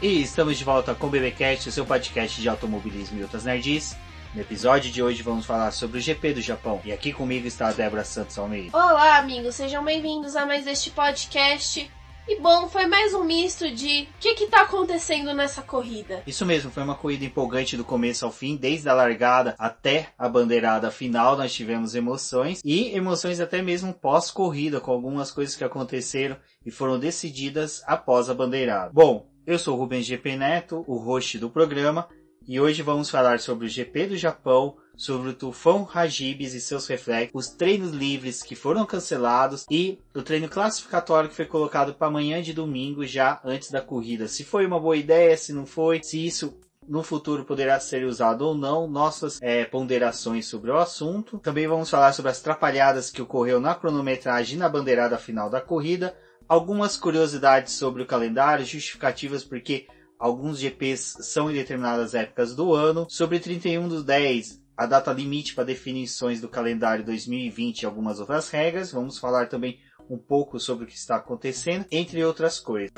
E estamos de volta com o BBcast, o seu podcast de automobilismo e outras nerds. No episódio de hoje vamos falar sobre o GP do Japão. E aqui comigo está a Débora Santos Almeida. Olá, amigos, sejam bem-vindos a mais este podcast. E bom, foi mais um misto de o que está acontecendo nessa corrida. Isso mesmo, foi uma corrida empolgante do começo ao fim, desde a largada até a bandeirada final nós tivemos emoções. E emoções até mesmo pós-corrida, com algumas coisas que aconteceram e foram decididas após a bandeirada. Bom, eu sou o Rubens GP Neto, o host do programa, e hoje vamos falar sobre o GP do Japão, sobre o tufão Hagibis e seus reflexos, os treinos livres que foram cancelados e o treino classificatório que foi colocado para amanhã de domingo, já antes da corrida. Se foi uma boa ideia, se não foi, se isso no futuro poderá ser usado ou não, nossas ponderações sobre o assunto. Também vamos falar sobre as atrapalhadas que ocorreu na cronometragem e na bandeirada final da corrida, algumas curiosidades sobre o calendário, justificativas porque alguns GPs são em determinadas épocas do ano, sobre 31/10, a data limite para definições do calendário 2020 e algumas outras regras. Vamos falar também um pouco sobre o que está acontecendo, entre outras coisas.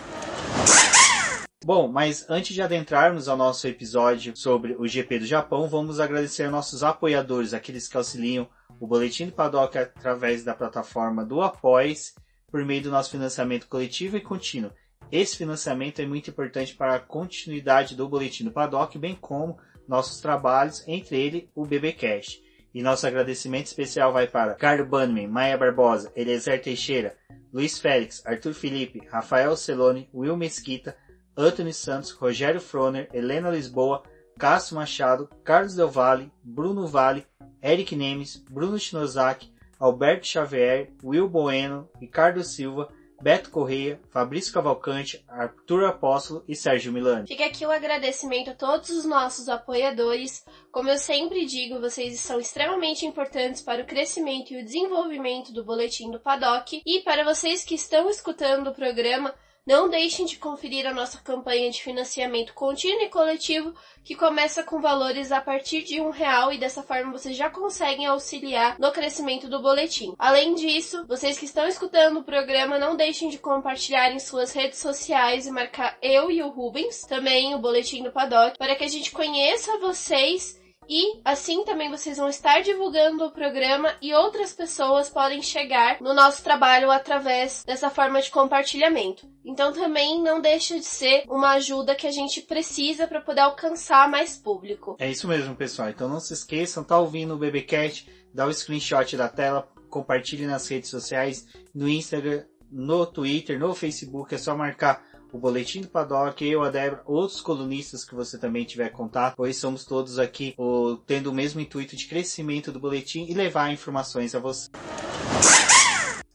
Bom, mas antes de adentrarmos ao nosso episódio sobre o GP do Japão, vamos agradecer a nossos apoiadores, aqueles que auxiliam o Boletim do Paddock através da plataforma do Apoies, por meio do nosso financiamento coletivo e contínuo. Esse financiamento é muito importante para a continuidade do Boletim do Paddock, bem como nossos trabalhos, entre ele o BBcast. E nosso agradecimento especial vai para Carlos Bannerman, Maia Barbosa, Eliezer Teixeira, Luiz Félix, Arthur Felipe, Rafael Celone, Will Mesquita, Antônio Santos, Rogério Froner, Helena Lisboa, Cássio Machado, Carlos Del Valle, Bruno Vale, Eric Nemes, Bruno Shinozaki, Alberto Xavier, Will Bueno, Ricardo Silva, Beto Correia, Fabrício Cavalcante, Arthur Apóstolo e Sérgio Milani. Fica aqui o agradecimento a todos os nossos apoiadores. Como eu sempre digo, vocês são extremamente importantes para o crescimento e o desenvolvimento do Boletim do Paddock. E para vocês que estão escutando o programa, não deixem de conferir a nossa campanha de financiamento contínuo e coletivo, que começa com valores a partir de R$1, e dessa forma vocês já conseguem auxiliar no crescimento do boletim. Além disso, vocês que estão escutando o programa, não deixem de compartilhar em suas redes sociais e marcar eu e o Rubens, também o Boletim do Paddock, para que a gente conheça vocês. E assim também vocês vão estar divulgando o programa e outras pessoas podem chegar no nosso trabalho através dessa forma de compartilhamento. Então também não deixa de ser uma ajuda que a gente precisa para poder alcançar mais público. É isso mesmo, pessoal. Então não se esqueçam, tá ouvindo o BBcast, dá o screenshot da tela, compartilhe nas redes sociais, no Instagram, no Twitter, no Facebook, é só marcar o Boletim do Paddock, eu, a Débora, outros colunistas que você também tiver contato, pois somos todos aqui tendo o mesmo intuito de crescimento do boletim e levar informações a você.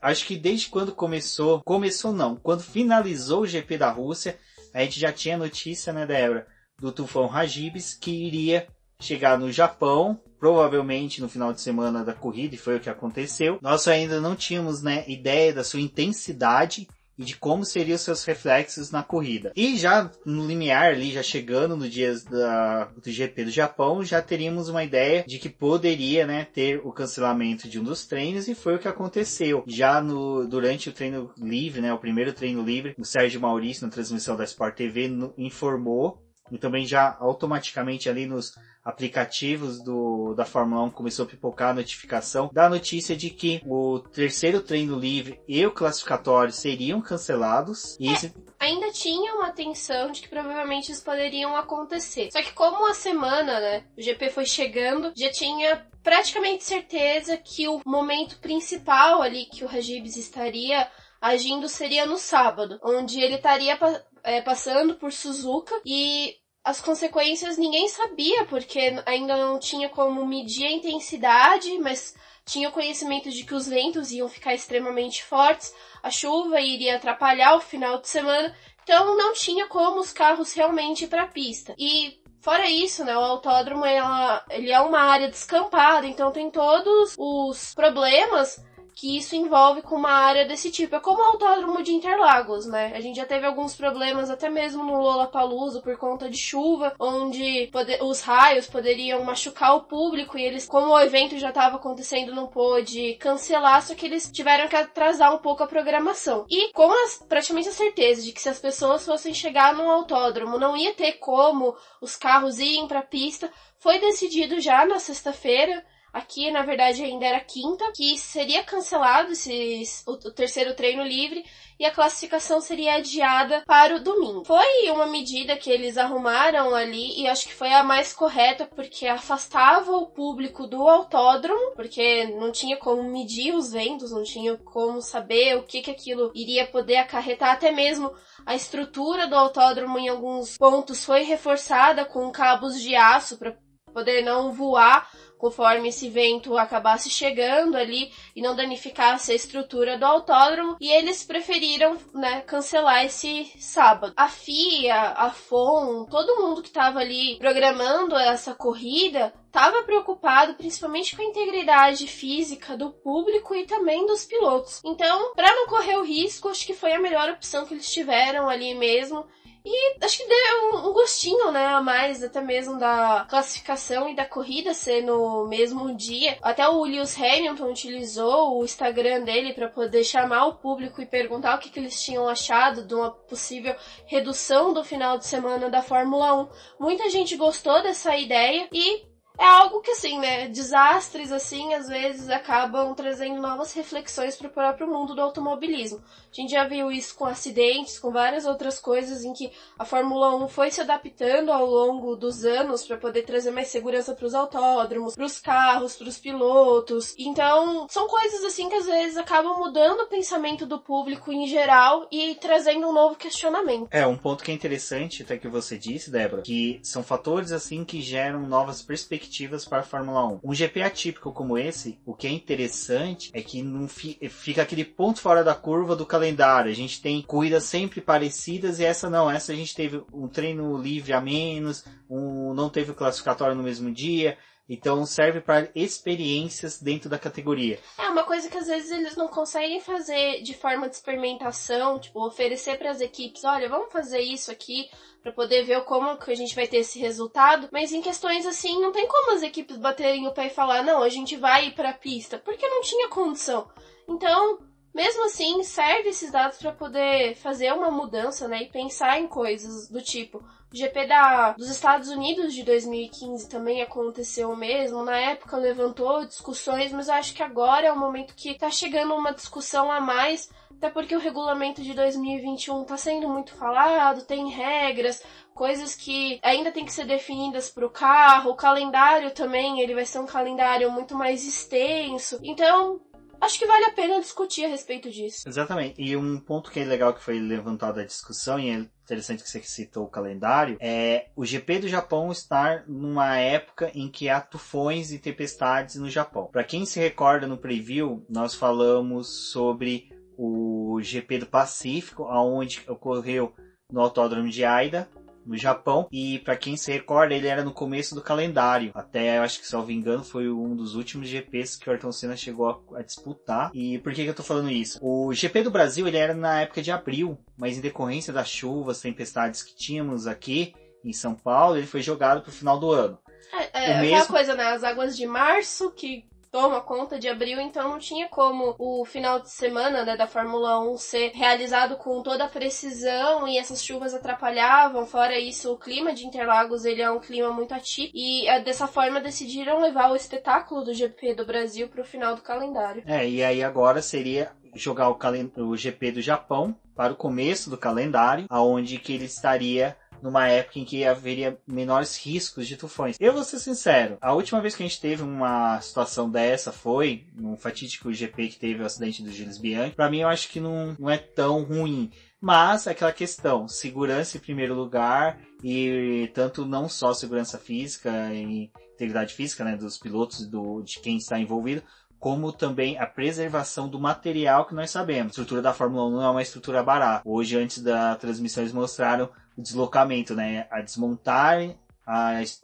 Acho que desde quando quando finalizou o GP da Rússia, a gente já tinha notícia, né, Débora, do tufão Hagibis, que iria chegar no Japão, provavelmente no final de semana da corrida, e foi o que aconteceu. Nós ainda não tínhamos, né, ideia da sua intensidade e de como seriam seus reflexos na corrida. E já no limiar ali, já chegando no dia do GP do Japão, já teríamos uma ideia de que poderia, né, ter o cancelamento de um dos treinos, e foi o que aconteceu. Já durante o treino livre, né, o primeiro treino livre, o Sérgio Maurício, na transmissão da Sport TV, informou, e também já automaticamente ali nos aplicativos da Fórmula 1 começou a pipocar a notificação da notícia de que o terceiro treino livre e o classificatório seriam cancelados. E ainda tinha uma tensão de que provavelmente isso poderiam acontecer. Só que como a semana, né, o GP foi chegando, já tinha praticamente certeza que o momento principal ali que o Hagibis estaria agindo seria no sábado, onde ele estaria passando por Suzuka, e as consequências ninguém sabia, porque ainda não tinha como medir a intensidade, mas tinha o conhecimento de que os ventos iam ficar extremamente fortes, a chuva iria atrapalhar o final de semana, então não tinha como os carros realmente ir para a pista. E fora isso, né, o autódromo ele é uma área descampada, então tem todos os problemas que isso envolve com uma área desse tipo. É como o Autódromo de Interlagos, né? A gente já teve alguns problemas até mesmo no Lollapalooza por conta de chuva, onde os raios poderiam machucar o público e eles, como o evento já estava acontecendo, não pôde cancelar, só que eles tiveram que atrasar um pouco a programação. E com praticamente a certeza de que se as pessoas fossem chegar no autódromo, não ia ter como os carros irem para a pista, foi decidido já na sexta-feira. Aqui, na verdade, ainda era quinta, que seria cancelado o terceiro treino livre e a classificação seria adiada para o domingo. Foi uma medida que eles arrumaram ali e acho que foi a mais correta, porque afastava o público do autódromo, porque não tinha como medir os ventos, não tinha como saber o que aquilo iria poder acarretar. Até mesmo a estrutura do autódromo em alguns pontos foi reforçada com cabos de aço para poder não voar conforme esse vento acabasse chegando ali e não danificasse a estrutura do autódromo, e eles preferiram, né, cancelar esse sábado. A FIA, a FOM, todo mundo que estava ali programando essa corrida estava preocupado principalmente com a integridade física do público e também dos pilotos. Então, para não correr o risco, acho que foi a melhor opção que eles tiveram ali mesmo. E acho que deu um gostinho, né, a mais, até mesmo da classificação e da corrida ser no mesmo dia. Até o Lewis Hamilton utilizou o Instagram dele para poder chamar o público e perguntar o que eles tinham achado de uma possível redução do final de semana da Fórmula 1. Muita gente gostou dessa ideia e é algo que, assim, né, desastres, assim, às vezes acabam trazendo novas reflexões para o próprio mundo do automobilismo. A gente já viu isso com acidentes, com várias outras coisas em que a Fórmula 1 foi se adaptando ao longo dos anos para poder trazer mais segurança para os autódromos, para os carros, para os pilotos. Então, são coisas, assim, que às vezes acabam mudando o pensamento do público em geral e trazendo um novo questionamento. Um ponto que é interessante, até que você disse, Débora, que são fatores, assim, que geram novas perspectivas para a Fórmula 1. Um GP atípico como esse, o que é interessante é que não fica aquele ponto fora da curva do calendário. A gente tem corridas sempre parecidas e essa não. Essa a gente teve um treino livre a menos, não teve o classificatório no mesmo dia. Então serve para experiências dentro da categoria. É uma coisa que às vezes eles não conseguem fazer de forma de experimentação, tipo, oferecer para as equipes, olha, vamos fazer isso aqui para poder ver como que a gente vai ter esse resultado, mas em questões assim, não tem como as equipes baterem o pé e falar, não, a gente vai ir para a pista, porque não tinha condição. Então, mesmo assim, serve esses dados para poder fazer uma mudança, né, e pensar em coisas do tipo, o GP dos Estados Unidos de 2015 também aconteceu o mesmo. Na época levantou discussões, mas eu acho que agora é o momento que tá chegando uma discussão a mais, até porque o regulamento de 2021 tá sendo muito falado, tem regras, coisas que ainda tem que ser definidas para o carro, o calendário também, ele vai ser um calendário muito mais extenso. Então, acho que vale a pena discutir a respeito disso. Exatamente. E um ponto que é legal que foi levantado da discussão, e é interessante que você citou o calendário, é o GP do Japão estar numa época em que há tufões e tempestades no Japão. Para quem se recorda no preview, nós falamos sobre o GP do Pacífico, onde ocorreu no Autódromo de Aida, no Japão, e para quem se recorda, ele era no começo do calendário. Até, eu acho que, se não me engano, foi um dos últimos GPs que o Ayrton Senna chegou a disputar. E por que eu tô falando isso? O GP do Brasil, ele era na época de abril, mas em decorrência das chuvas, tempestades que tínhamos aqui em São Paulo, ele foi jogado pro final do ano. Aquela coisa, né? As águas de março que toma conta de abril, então não tinha como o final de semana, né, da Fórmula 1 ser realizado com toda a precisão e essas chuvas atrapalhavam. Fora isso, o clima de Interlagos, ele é um clima muito atípico e dessa forma decidiram levar o espetáculo do GP do Brasil para o final do calendário. E aí agora seria jogar o GP do Japão para o começo do calendário, aonde que ele estaria numa época em que haveria menores riscos de tufões. Eu vou ser sincero, a última vez que a gente teve uma situação dessa foi no fatídico GP que teve o acidente do Gilles Bianchi. Pra mim, eu acho que não é tão ruim. Mas aquela questão, segurança em primeiro lugar, e tanto não só segurança física e integridade física, né, dos pilotos e de quem está envolvido, como também a preservação do material que nós sabemos. A estrutura da Fórmula 1 não é uma estrutura barata. Hoje, antes da transmissão, eles mostraram o deslocamento, né? A desmontar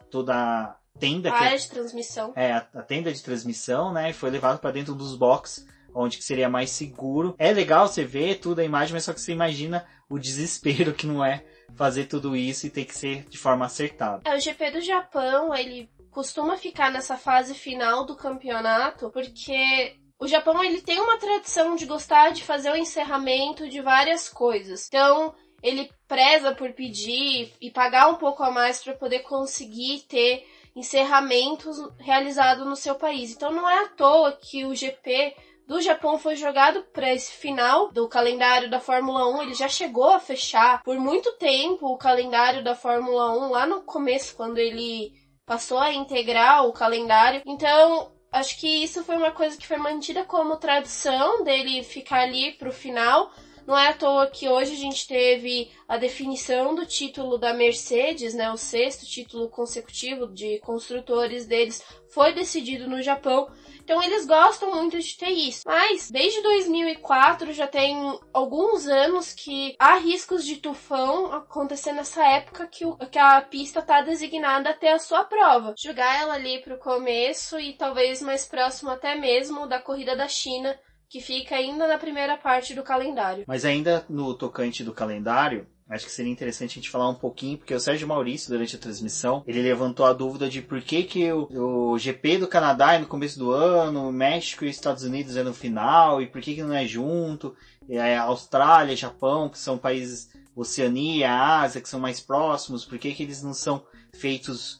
toda a tenda. A área de transmissão. A tenda de transmissão, né? Foi levado para dentro dos boxes onde que seria mais seguro. É legal você ver tudo a imagem, mas só que você imagina o desespero que não é fazer tudo isso e ter que ser de forma acertada. O GP do Japão, ele costuma ficar nessa fase final do campeonato, porque o Japão ele tem uma tradição de gostar de fazer o encerramento de várias coisas. Então, ele preza por pedir e pagar um pouco a mais para poder conseguir ter encerramentos realizados no seu país. Então, não é à toa que o GP do Japão foi jogado para esse final do calendário da Fórmula 1. Ele já chegou a fechar por muito tempo o calendário da Fórmula 1 lá no começo, quando ele passou a integrar o calendário. Então, acho que isso foi uma coisa que foi mantida como tradição dele ficar ali pro final. Não é à toa que hoje a gente teve a definição do título da Mercedes, né? O 6º título consecutivo de construtores deles foi decidido no Japão. Então eles gostam muito de ter isso. Mas desde 2004 já tem alguns anos que há riscos de tufão acontecer nessa época que a pista está designada a ter a sua prova. Jogar ela ali pro começo e talvez mais próximo até mesmo da corrida da China, que fica ainda na primeira parte do calendário. Mas ainda no tocante do calendário, acho que seria interessante a gente falar um pouquinho, porque o Sérgio Maurício, durante a transmissão, ele levantou a dúvida de por que o GP do Canadá é no começo do ano, o México e os Estados Unidos é no final, e por que não é junto, e a Austrália, Japão, que são países, Oceania, Ásia, que são mais próximos, por que eles não são feitos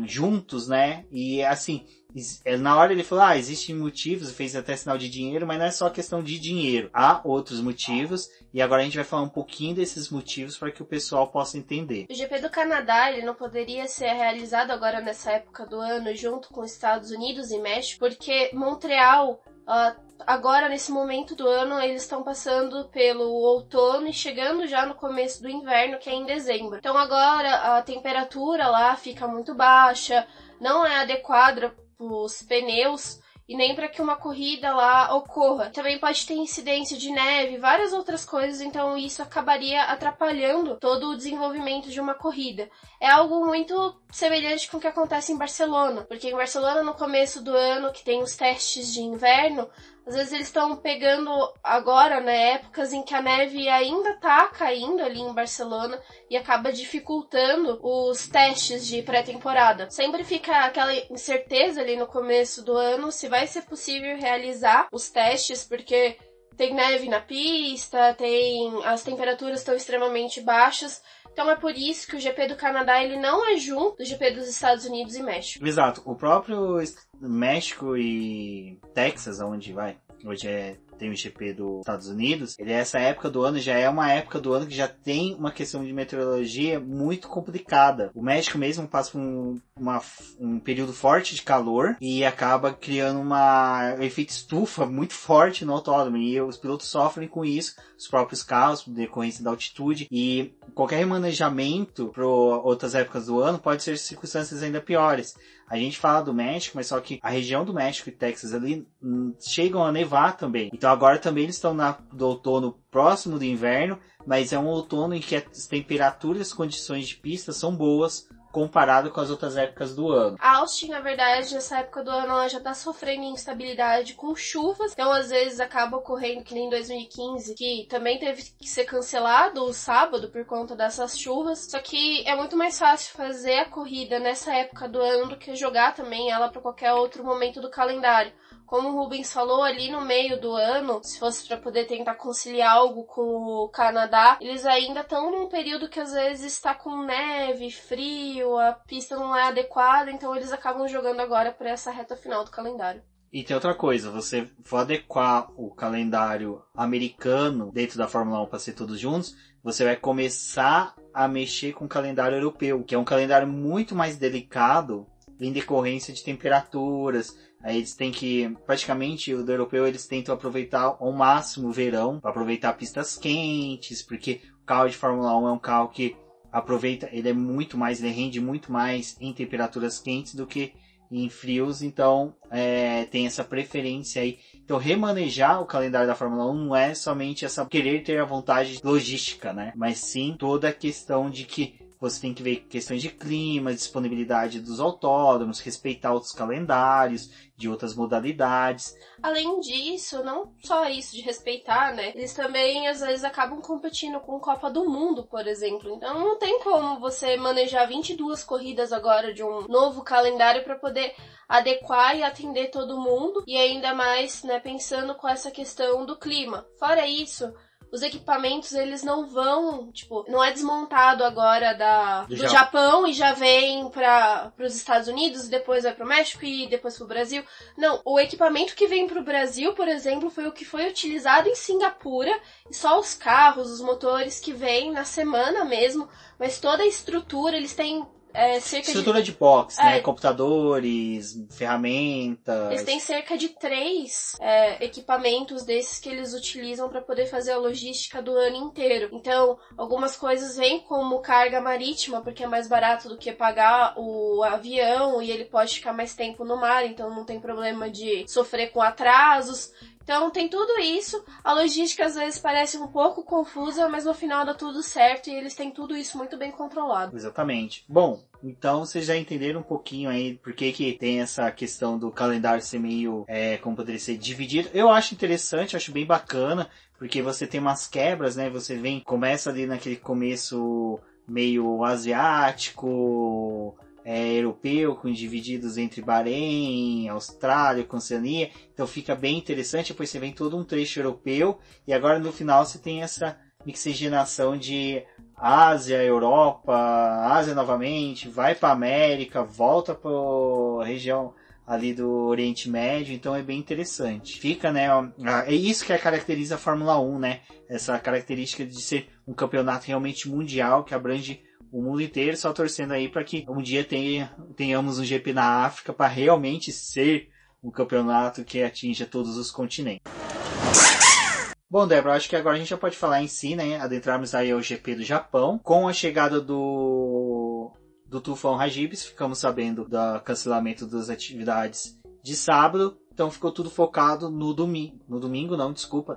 juntos, né? E assim, na hora ele falou, existem motivos, fez até sinal de dinheiro, mas não é só questão de dinheiro. Há outros motivos, e agora a gente vai falar um pouquinho desses motivos para que o pessoal possa entender. O GP do Canadá, ele não poderia ser realizado agora nessa época do ano, junto com Estados Unidos e México, porque Montreal, agora nesse momento do ano, eles estão passando pelo outono e chegando já no começo do inverno, que é em dezembro. Então agora a temperatura lá fica muito baixa, não é adequada os pneus e nem para que uma corrida lá ocorra. Também pode ter incidência de neve, várias outras coisas, então isso acabaria atrapalhando todo o desenvolvimento de uma corrida. É algo muito semelhante com o que acontece em Barcelona, porque em Barcelona, no começo do ano, que tem os testes de inverno, às vezes eles estão pegando agora, né, épocas em que a neve ainda tá caindo ali em Barcelona e acaba dificultando os testes de pré-temporada. Sempre fica aquela incerteza ali no começo do ano se vai ser possível realizar os testes, porque tem neve na pista, as temperaturas estão extremamente baixas. Então é por isso que o GP do Canadá ele não é junto do GP dos Estados Unidos e México. Exato. O próprio México e Texas, onde hoje tem o GP dos Estados Unidos, essa época do ano já é uma época do ano que já tem uma questão de meteorologia muito complicada. O México mesmo passa por um período forte de calor e acaba criando um efeito estufa muito forte no autódromo, e os pilotos sofrem com isso, os próprios carros, por decorrência da altitude, e qualquer remanejamento para outras épocas do ano pode ser circunstâncias ainda piores. A gente fala do México, mas só que a região do México e Texas ali chegam a nevar também. Então agora também eles estão do outono próximo do inverno, mas é um outono em que as temperaturas e as condições de pista são boas comparado com as outras épocas do ano. A Austin, na verdade, nessa época do ano, ela já tá sofrendo instabilidade com chuvas, então às vezes acaba ocorrendo que nem em 2015, que também teve que ser cancelado o sábado por conta dessas chuvas, só que é muito mais fácil fazer a corrida nessa época do ano do que jogar também ela para qualquer outro momento do calendário. Como o Rubens falou, ali no meio do ano, se fosse para poder tentar conciliar algo com o Canadá, eles ainda estão num período que às vezes está com neve, frio, a pista não é adequada, então eles acabam jogando agora para essa reta final do calendário. E tem outra coisa, você for adequar o calendário americano dentro da Fórmula 1 para ser todos juntos, você vai começar a mexer com o calendário europeu, que é um calendário muito mais delicado em decorrência de temperaturas. Aí eles têm que, praticamente, o do europeu, eles tentam aproveitar ao máximo o verão, para aproveitar pistas quentes, porque o carro de Fórmula 1 é um carro que aproveita, ele rende muito mais em temperaturas quentes do que em frios, então tem essa preferência aí. Então remanejar o calendário da Fórmula 1 não é somente essa querer ter a vontade logística, né? Mas sim toda a questão de que você tem que ver questões de clima, disponibilidade dos autódromos, respeitar outros calendários de outras modalidades. Além disso, não só isso de respeitar, né? Eles também, às vezes, acabam competindo com Copa do Mundo, por exemplo. Então, não tem como você manejar 22 corridas agora de um novo calendário para poder adequar e atender todo mundo. E ainda mais, né, pensando com essa questão do clima. Fora isso, os equipamentos, eles não vão, tipo, não é desmontado agora do Japão e já vem para os Estados Unidos e depois vai pro México e depois pro Brasil. Não, o equipamento que vem pro Brasil, por exemplo, foi o que foi utilizado em Singapura, e só os carros, os motores que vêm na semana mesmo, mas toda a estrutura, eles têm estrutura de box, né? Computadores, ferramentas. Eles têm cerca de 3 equipamentos desses que eles utilizam para poder fazer a logística do ano inteiro. Então, algumas coisas vêm como carga marítima, porque é mais barato do que pagar o avião e ele pode ficar mais tempo no mar, então não tem problema de sofrer com atrasos. Então tem tudo isso, a logística às vezes parece um pouco confusa, mas no final dá tudo certo e eles têm tudo isso muito bem controlado. Exatamente. Bom, então vocês já entenderam um pouquinho aí por que tem essa questão do calendário ser meio, como poderia ser, dividido. Eu acho interessante, acho bem bacana, porque você tem umas quebras, né? Você começa ali naquele começo meio asiático, europeu, com divididos entre Bahrein, Austrália, Oceania, então fica bem interessante. Depois você vem todo um trecho europeu e agora no final você tem essa mixigenação de Ásia, Europa, Ásia novamente, vai para América, volta para a região ali do Oriente Médio, então é bem interessante. Fica, né, é isso que caracteriza a Fórmula 1, né, essa característica de ser um campeonato realmente mundial que abrange o mundo inteiro, só torcendo aí para que um dia tenhamos um GP na África para realmente ser um campeonato que atinja todos os continentes. Bom, Débora, acho que agora a gente já pode falar em si, né? Adentrarmos aí ao GP do Japão. Com a chegada do tufão Hagibis, ficamos sabendo do cancelamento das atividades de sábado. Então ficou tudo focado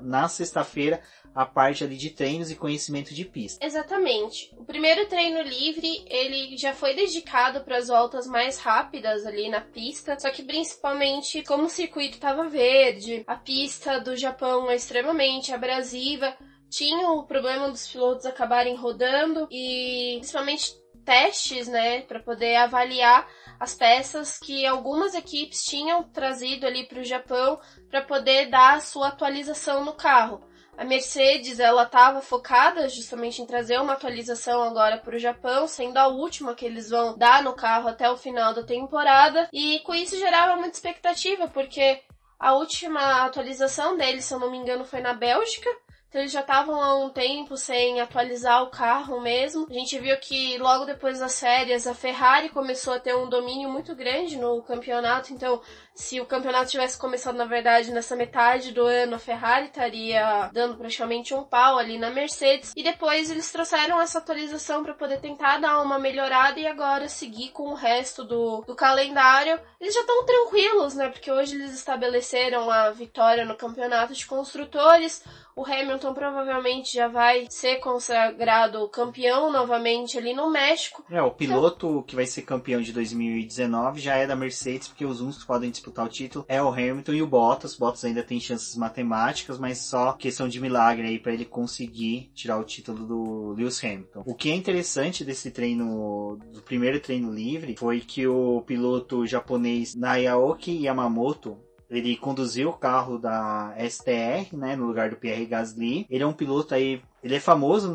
na sexta-feira, a parte ali de treinos e conhecimento de pista. Exatamente. O primeiro treino livre, ele já foi dedicado para as voltas mais rápidas ali na pista, só que principalmente como o circuito estava verde, a pista do Japão é extremamente abrasiva, tinha o problema dos pilotos acabarem rodando e principalmente testes, né, para poder avaliar as peças que algumas equipes tinham trazido ali para o Japão para poder dar a sua atualização no carro. A Mercedes, ela estava focada justamente em trazer uma atualização agora para o Japão, sendo a última que eles vão dar no carro até o final da temporada, e com isso gerava muita expectativa, porque a última atualização deles, se eu não me engano, foi na Bélgica. Então eles já estavam há um tempo sem atualizar o carro mesmo. A gente viu que logo depois das férias a Ferrari começou a ter um domínio muito grande no campeonato. Então, se o campeonato tivesse começado, na verdade, nessa metade do ano, a Ferrari estaria dando praticamente um pau ali na Mercedes. E depois eles trouxeram essa atualização para poder tentar dar uma melhorada e agora seguir com o resto do calendário. Eles já estão tranquilos, né? Porque hoje eles estabeleceram a vitória no campeonato de construtores. O Hamilton provavelmente já vai ser consagrado campeão novamente ali no México. O piloto que vai ser campeão de 2019 já é da Mercedes, porque os únicos que podem disputar o título é o Hamilton e o Bottas. O Bottas ainda tem chances matemáticas, mas só questão de milagre aí para ele conseguir tirar o título do Lewis Hamilton. O que é interessante desse treino, do primeiro treino livre, foi que o piloto japonês Naoki Yamamoto, ele conduziu o carro da STR, né, no lugar do Pierre Gasly. Ele é um piloto aí, ele é famoso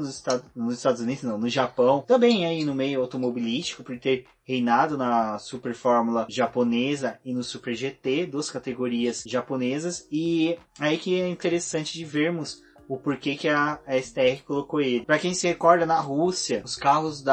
nos Estados Unidos, não, no Japão. Também aí no meio automobilístico, por ter reinado na Super Fórmula japonesa e no Super GT, duas categorias japonesas. E aí que é interessante de vermos o porquê que a STR colocou ele. Pra quem se recorda, na Rússia, os carros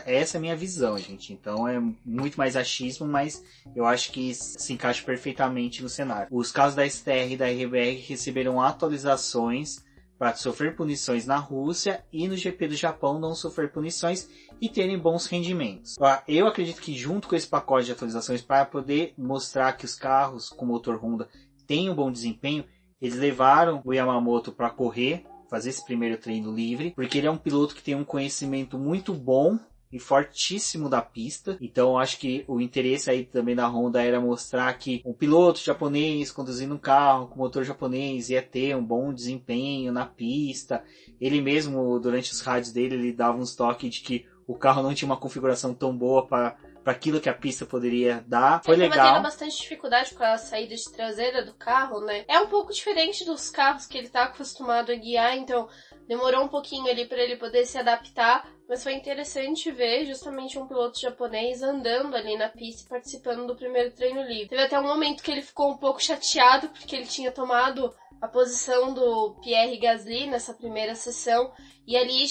essa é a minha visão, gente. Então é muito mais achismo, mas eu acho que se encaixa perfeitamente no cenário. Os carros da STR e da RBR receberam atualizações para sofrer punições na Rússia e no GP do Japão não sofrer punições e terem bons rendimentos. Eu acredito que junto com esse pacote de atualizações, para poder mostrar que os carros com motor Honda têm um bom desempenho, eles levaram o Yamamoto para correr fazer esse primeiro treino livre, porque ele é um piloto que tem um conhecimento muito bom e fortíssimo da pista. Então acho que o interesse aí também da Honda era mostrar que um piloto japonês conduzindo um carro com motor japonês ia ter um bom desempenho na pista. Ele mesmo, durante os rádios dele, ele dava uns toques de que o carro não tinha uma configuração tão boa para aquilo que a pista poderia dar. Foi legal. Ele tava tendo bastante dificuldade com a saída de traseira do carro, né? É um pouco diferente dos carros que ele tá acostumado a guiar, então demorou um pouquinho ali para ele poder se adaptar, mas foi interessante ver justamente um piloto japonês andando ali na pista e participando do primeiro treino livre. Teve até um momento que ele ficou um pouco chateado porque ele tinha tomado a posição do Pierre Gasly nessa primeira sessão, e ali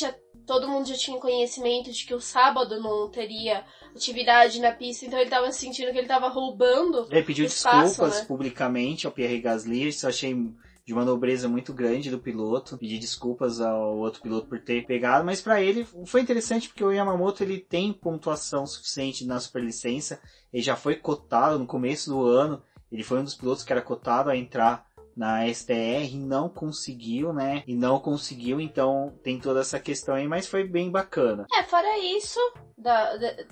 todo mundo já tinha conhecimento de que o sábado não teria atividade na pista, então ele tava sentindo que ele tava roubando. Ele pediu espaço, desculpas né? publicamente ao Pierre Gasly, isso eu achei de uma nobreza muito grande do piloto, pedir desculpas ao outro piloto por ter pegado, mas para ele foi interessante porque o Yamamoto ele tem pontuação suficiente na superlicença, ele já foi cotado no começo do ano, ele foi um dos pilotos que era cotado a entrar na STR e não conseguiu, né? Então tem toda essa questão aí, mas foi bem bacana. Fora isso,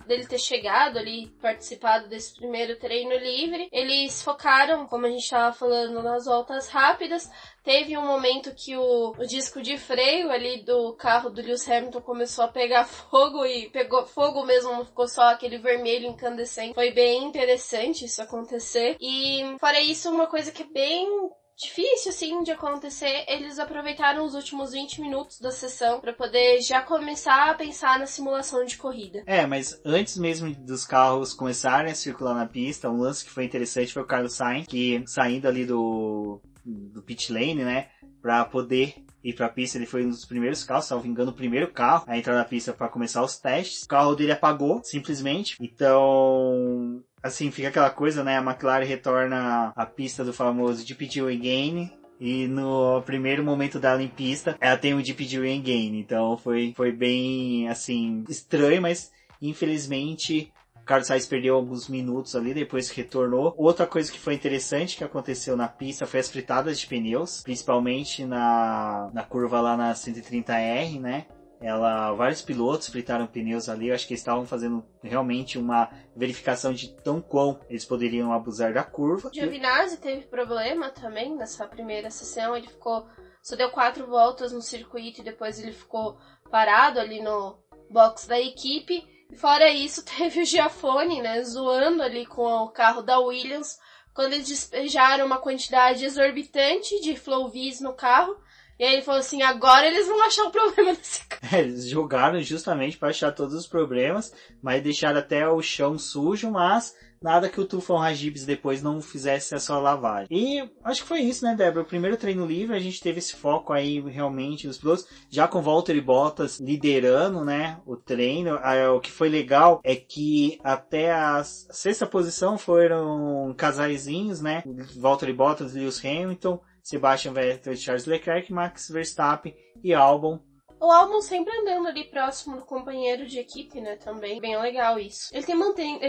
dele ter chegado ali, participado desse primeiro treino livre, eles focaram, como a gente estava falando, nas voltas rápidas. Teve um momento que o disco de freio ali do carro do Lewis Hamilton começou a pegar fogo, e pegou fogo mesmo, não ficou só aquele vermelho incandescente. Foi bem interessante isso acontecer. E fora isso, uma coisa que é bem difícil, assim, de acontecer, eles aproveitaram os últimos 20 minutos da sessão para poder já começar a pensar na simulação de corrida. Mas antes mesmo dos carros começarem a circular na pista, um lance que foi interessante foi o Carlos Sainz, que saindo ali do pit lane, né, para poder ir para a pista, ele foi um dos primeiros carros, salvo engano, o primeiro carro a entrar na pista para começar os testes. O carro dele apagou, simplesmente. Então, assim, fica aquela coisa, né? A McLaren retorna à pista do famoso DPG Again, e no primeiro momento dela em pista, ela tem um DPG Again. Então foi bem, assim, estranho, mas infelizmente o Carlos Sainz perdeu alguns minutos ali, depois que retornou. Outra coisa que foi interessante que aconteceu na pista foi as fritadas de pneus, principalmente na curva lá na 130R, né? Vários pilotos fritaram pneus ali, eu acho que eles estavam fazendo realmente uma verificação de tão quão eles poderiam abusar da curva. O Giovinazzi teve problema também nessa primeira sessão, ele só deu 4 voltas no circuito e depois ele ficou parado ali no box da equipe. E fora isso, teve o Giafone, né, zoando ali com o carro da Williams, quando eles despejaram uma quantidade exorbitante de Flowvis no carro. E aí ele falou assim, agora eles vão achar o problema desse carro. Eles jogaram justamente para achar todos os problemas, mas deixaram até o chão sujo, mas nada que o Tufão Hagibis depois não fizesse a sua lavagem. E acho que foi isso, né, Débora? O primeiro treino livre, a gente teve esse foco aí realmente nos pilotos, já com Valtteri Bottas liderando, né, o treino. O que foi legal é que até a sexta posição foram casaizinhos, né, Valtteri Bottas, Lewis Hamilton, Sebastian Vettel, Charles Leclerc, Max Verstappen e Albon. O Albon sempre andando ali próximo do companheiro de equipe, né, também. Bem legal isso. Ele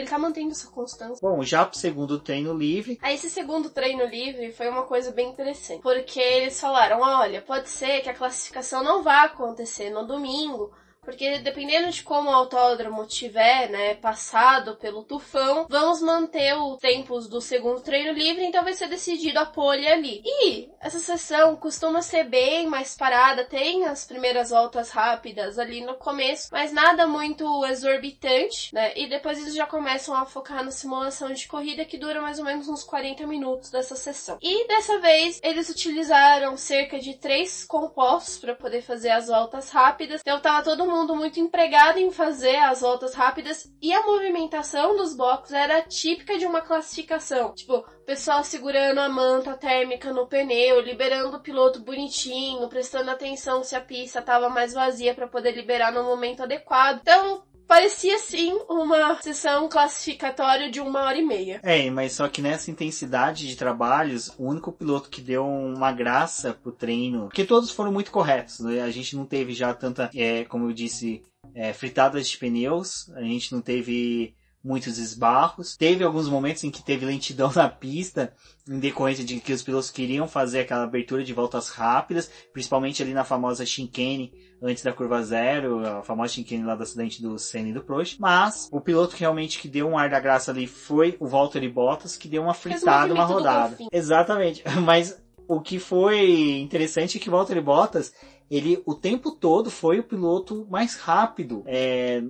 tá mantendo essa constância. Bom, já pro segundo treino livre. Esse segundo treino livre foi uma coisa bem interessante. Porque eles falaram, olha, pode ser que a classificação não vá acontecer no domingo, porque dependendo de como o autódromo tiver, né, passado pelo tufão, vamos manter os tempos do segundo treino livre, então vai ser decidido a pole ali. E essa sessão costuma ser bem mais parada, tem as primeiras voltas rápidas ali no começo, mas nada muito exorbitante, né, e depois eles já começam a focar na simulação de corrida, que dura mais ou menos uns 40 minutos dessa sessão. E dessa vez eles utilizaram cerca de 3 compostos para poder fazer as voltas rápidas, então tava todo mundo muito empregado em fazer as voltas rápidas, e a movimentação dos boxes era típica de uma classificação. Tipo, o pessoal segurando a manta térmica no pneu, liberando o piloto bonitinho, prestando atenção se a pista estava mais vazia para poder liberar no momento adequado. Então, parecia sim uma sessão classificatória de 1h30. Mas só que nessa intensidade de trabalhos, o único piloto que deu uma graça pro treino, porque todos foram muito corretos, né? A gente não teve já tanta, como eu disse, fritadas de pneus, a gente não teve muitos esbarros. Teve alguns momentos em que teve lentidão na pista, em decorrência de que os pilotos queriam fazer aquela abertura de voltas rápidas, principalmente ali na famosa chicane antes da curva zero, a famosa chicane lá do acidente do Senna e do Prost. Mas o piloto que realmente que deu um ar da graça ali foi o Valtteri Bottas, que deu uma fritada, uma rodada. Exatamente, mas o que foi interessante é que o Valtteri Bottas, ele o tempo todo foi o piloto mais rápido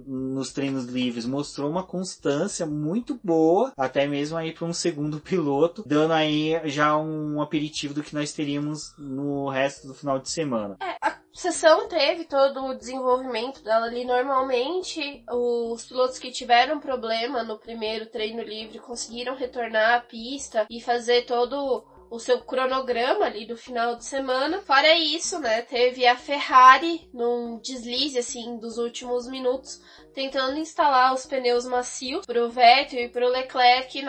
nos treinos livres, mostrou uma constância muito boa, até mesmo aí para um segundo piloto, dando aí já um aperitivo do que nós teríamos no resto do final de semana. A sessão teve todo o desenvolvimento dela ali. Normalmente, os pilotos que tiveram problema no primeiro treino livre conseguiram retornar à pista e fazer todo o seu cronograma ali do final de semana. Fora isso, né, teve a Ferrari num deslize, assim, dos últimos minutos, tentando instalar os pneus macios pro Vettel e pro Leclerc,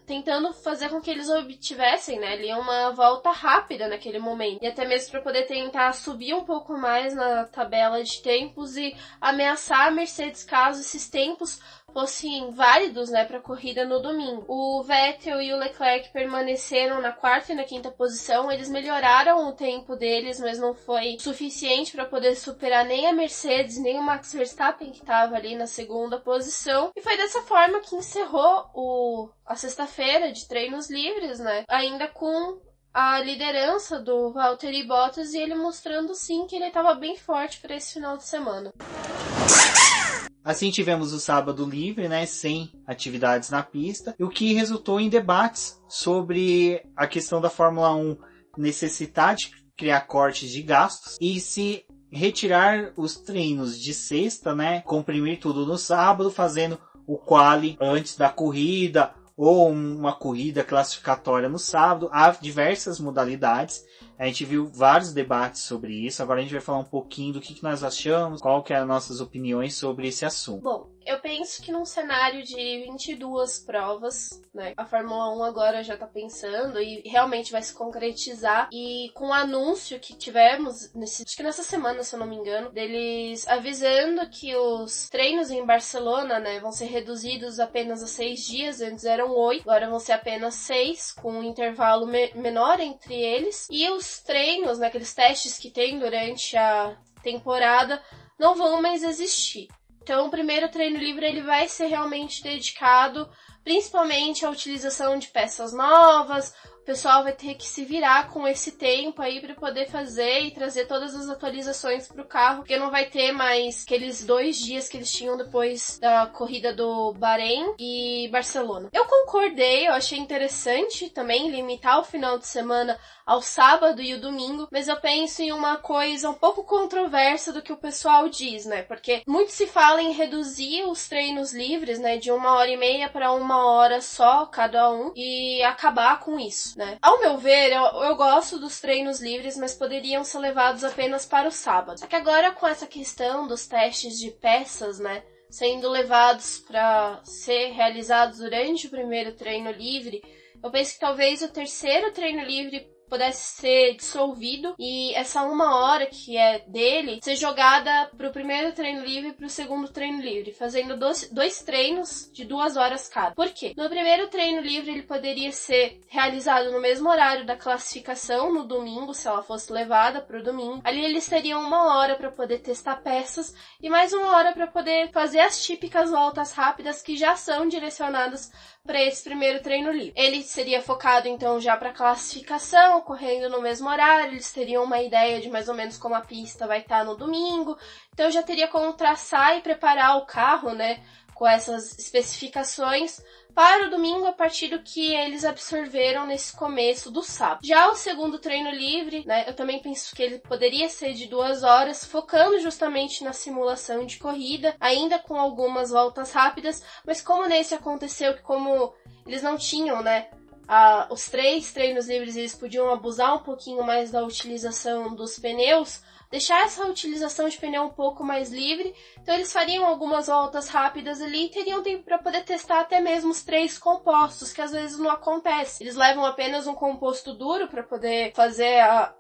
tentando fazer com que eles obtivessem, né, ali uma volta rápida naquele momento. E até mesmo para poder tentar subir um pouco mais na tabela de tempos e ameaçar a Mercedes caso esses tempos fossem válidos, né, para a corrida no domingo. O Vettel e o Leclerc permaneceram na quarta e na quinta posição. Eles melhoraram o tempo deles, mas não foi suficiente para poder superar nem a Mercedes, nem o Max Verstappen, que estava ali na segunda posição. E foi dessa forma que encerrou a sexta-feira de treinos livres, né, ainda com a liderança do Valtteri Bottas e ele mostrando sim que ele estava bem forte para esse final de semana. Assim tivemos o sábado livre, né, sem atividades na pista, o que resultou em debates sobre a questão da Fórmula 1 necessitar de criar cortes de gastos e se retirar os treinos de sexta, né, comprimir tudo no sábado, fazendo o quali antes da corrida ou uma corrida classificatória no sábado. Há diversas modalidades. A gente viu vários debates sobre isso. Agora a gente vai falar um pouquinho do que nós achamos, qual que é as nossas opiniões sobre esse assunto. Bom, eu penso que num cenário de 22 provas, né, a Fórmula 1 agora já tá pensando e realmente vai se concretizar. E com o anúncio que tivemos, acho que nessa semana, se eu não me engano, deles avisando que os treinos em Barcelona, né, vão ser reduzidos apenas a 6 dias, antes eram 8, agora vão ser apenas 6, com um intervalo menor entre eles. E os treinos, né, aqueles testes que tem durante a temporada, não vão mais existir. Então, o primeiro treino livre ele vai ser realmente dedicado principalmente à utilização de peças novas. O pessoal vai ter que se virar com esse tempo aí para poder fazer e trazer todas as atualizações para o carro, porque não vai ter mais aqueles 2 dias que eles tinham depois da corrida do Bahrein e Barcelona. Eu concordei, eu achei interessante também limitar o final de semana ao sábado e o domingo, mas eu penso em uma coisa um pouco controversa do que o pessoal diz, né? Porque muito se fala em reduzir os treinos livres, né, de 1h30 para 1 hora só cada um e acabar com isso, né? Ao meu ver, eu gosto dos treinos livres, mas poderiam ser levados apenas para o sábado. Só que agora com essa questão dos testes de peças, né, sendo levados para ser realizados durante o primeiro treino livre, eu penso que talvez o terceiro treino livre pudesse ser dissolvido e essa 1 hora que é dele ser jogada pro primeiro treino livre e pro segundo treino livre, fazendo 2 treinos de 2 horas cada. Por quê? No primeiro treino livre ele poderia ser realizado no mesmo horário da classificação, no domingo, se ela fosse levada pro domingo. Ali eles teriam 1 hora para poder testar peças e mais 1 hora para poder fazer as típicas voltas rápidas que já são direcionadas para esse primeiro treino livre. Ele seria focado então já para classificação, correndo no mesmo horário, eles teriam uma ideia de mais ou menos como a pista vai estar no domingo, então já teria como traçar e preparar o carro, né, com essas especificações para o domingo a partir do que eles absorveram nesse começo do sábado. Já o segundo treino livre, né, eu também penso que ele poderia ser de 2 horas, focando justamente na simulação de corrida, ainda com algumas voltas rápidas, mas como nesse aconteceu que como eles não tinham, né, os 3 treinos livres, eles podiam abusar um pouquinho mais da utilização dos pneus, deixar essa utilização de pneu um pouco mais livre. Então eles fariam algumas voltas rápidas ali e teriam tempo para poder testar até mesmo os 3 compostos, que às vezes não acontece. Eles levam apenas um composto duro para poder fazer a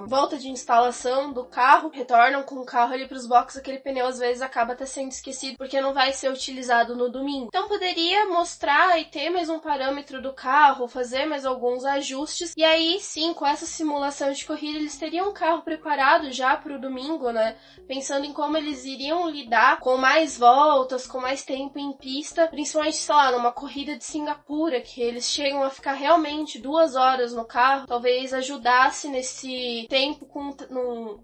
volta de instalação do carro, retornam com o carro ali para os boxes, aquele pneu às vezes acaba até sendo esquecido porque não vai ser utilizado no domingo. Então poderia mostrar e ter mais um parâmetro do carro, fazer mais alguns ajustes, e aí sim, com essa simulação de corrida, eles teriam um carro preparado já para o domingo, né? Pensando em como eles iriam lidar com mais voltas, com mais tempo em pista, principalmente, sei lá, numa corrida de Singapura, que eles chegam a ficar realmente 2 horas no carro, talvez ajudasse nesse tempo com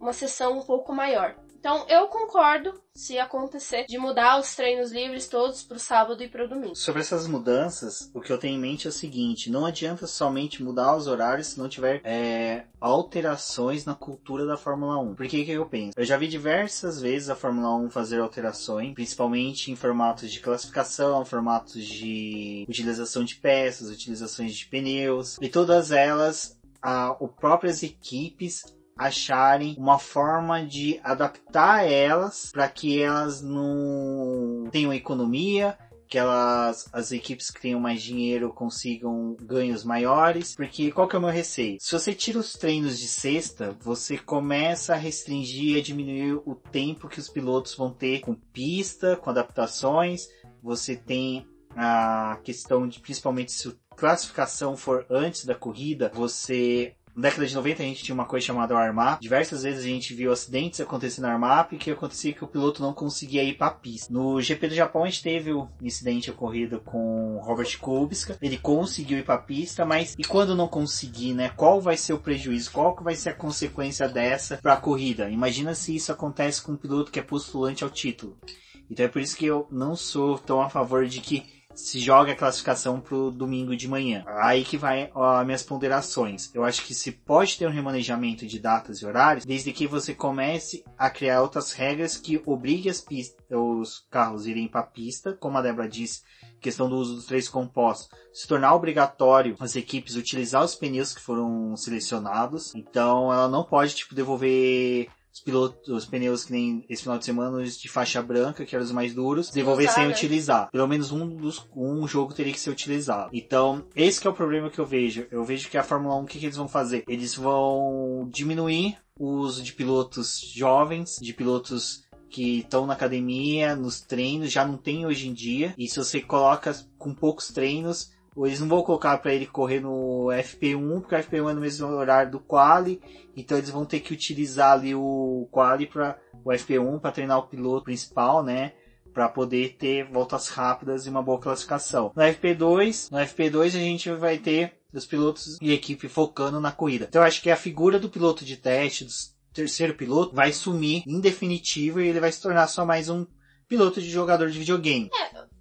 uma sessão um pouco maior. Então eu concordo, se acontecer, de mudar os treinos livres todos pro sábado e pro domingo. Sobre essas mudanças, o que eu tenho em mente é o seguinte: não adianta somente mudar os horários se não tiver alterações na cultura da Fórmula 1. Por que eu penso? Eu já vi diversas vezes a Fórmula 1 fazer alterações, principalmente em formatos de classificação, formatos de utilização de peças, utilizações de pneus, e todas elas as próprias equipes acharem uma forma de adaptar elas para que elas não tenham economia, que as equipes que tenham mais dinheiro consigam ganhos maiores. Porque qual que é o meu receio? Se você tira os treinos de sexta, você começa a restringir e a diminuir o tempo que os pilotos vão ter com pista, com adaptações. Você tem a questão de, principalmente se a classificação for antes da corrida, na década de 90 a gente tinha uma coisa chamada warm-up. Diversas vezes a gente viu acidentes acontecendo no warm-up, que acontecia que o piloto não conseguia ir para a pista. No GP do Japão a gente teve um incidente ocorrido com Robert Kubica. Ele conseguiu ir para a pista, mas e quando não conseguir, né? Qual vai ser o prejuízo? Qual que vai ser a consequência dessa para a corrida? Imagina se isso acontece com um piloto que é postulante ao título. Então é por isso que eu não sou tão a favor de que se joga a classificação pro domingo de manhã. Aí que vai as minhas ponderações. Eu acho que se pode ter um remanejamento de datas e horários, desde que você comece a criar outras regras que obriguem os carros a irem para a pista, como a Débora disse, questão do uso dos 3 compostos, se tornar obrigatório as equipes utilizar os pneus que foram selecionados. Então ela não pode devolver os pneus que nem esse final de semana, os de faixa branca, que eram os mais duros, devolver sem utilizar. Pelo menos um jogo teria que ser utilizado. Então, esse que é o problema que eu vejo. Eu vejo que a Fórmula 1, o que eles vão fazer? Eles vão diminuir o uso de pilotos jovens, de pilotos que estão na academia, nos treinos, já não tem hoje em dia. E se você coloca com poucos treinos, eles não vão colocar para ele correr no FP1, porque o FP1 é no mesmo horário do quali, então eles vão ter que utilizar ali o quali para o FP1 para treinar o piloto principal, né, para poder ter voltas rápidas e uma boa classificação. No FP2 a gente vai ter os pilotos e equipe focando na corrida. Então eu acho que a figura do piloto de teste, do terceiro piloto, vai sumir em definitivo e ele vai se tornar só mais um piloto de jogador de videogame.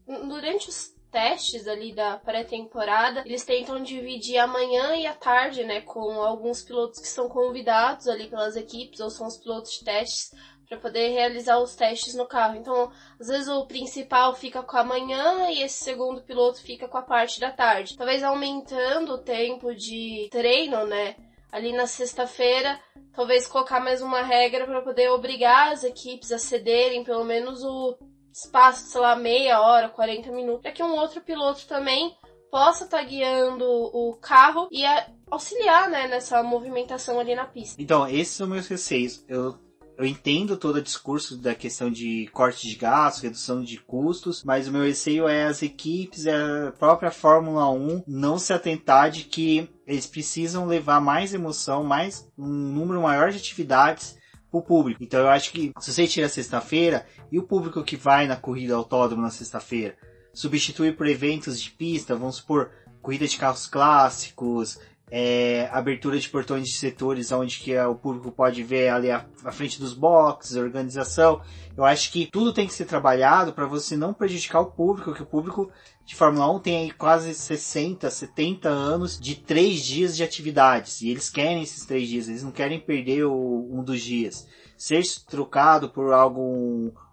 Durante os testes ali da pré-temporada, eles tentam dividir a manhã e a tarde, né, com alguns pilotos que são convidados ali pelas equipes, ou são os pilotos de testes, para poder realizar os testes no carro. Então, às vezes o principal fica com a manhã e esse segundo piloto fica com a parte da tarde. Talvez aumentando o tempo de treino, né, ali na sexta-feira, talvez colocar mais uma regra para poder obrigar as equipes a cederem pelo menos o espaço, sei lá, meia hora, 40 minutos, para que um outro piloto também possa estar guiando o carro e auxiliar, né, nessa movimentação ali na pista. Então, esses são meus receios. Eu entendo todo o discurso da questão de corte de gastos, redução de custos, mas o meu receio é as equipes, a própria Fórmula 1 não se atentar de que eles precisam levar mais emoção, um número maior de atividades o público. Então eu acho que se você tira sexta-feira e o público que vai na corrida autódromo na sexta-feira substitui por eventos de pista, vamos supor, corrida de carros clássicos, abertura de portões de setores onde que o público pode ver ali a frente dos boxes, a organização. Eu acho que tudo tem que ser trabalhado para você não prejudicar o público, que o público de Fórmula 1 tem aí quase 60, 70 anos de 3 dias de atividades. E eles querem esses 3 dias, eles não querem perder um dos dias. Ser trocado por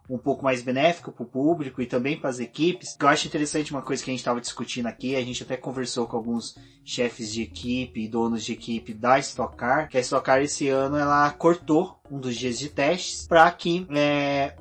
um pouco mais benéfico para o público e também para as equipes. Eu acho interessante uma coisa que a gente estava discutindo aqui, a gente até conversou com alguns chefes de equipe e donos de equipe da Stock Car, que a Stock Car esse ano ela cortou um dos dias de testes para que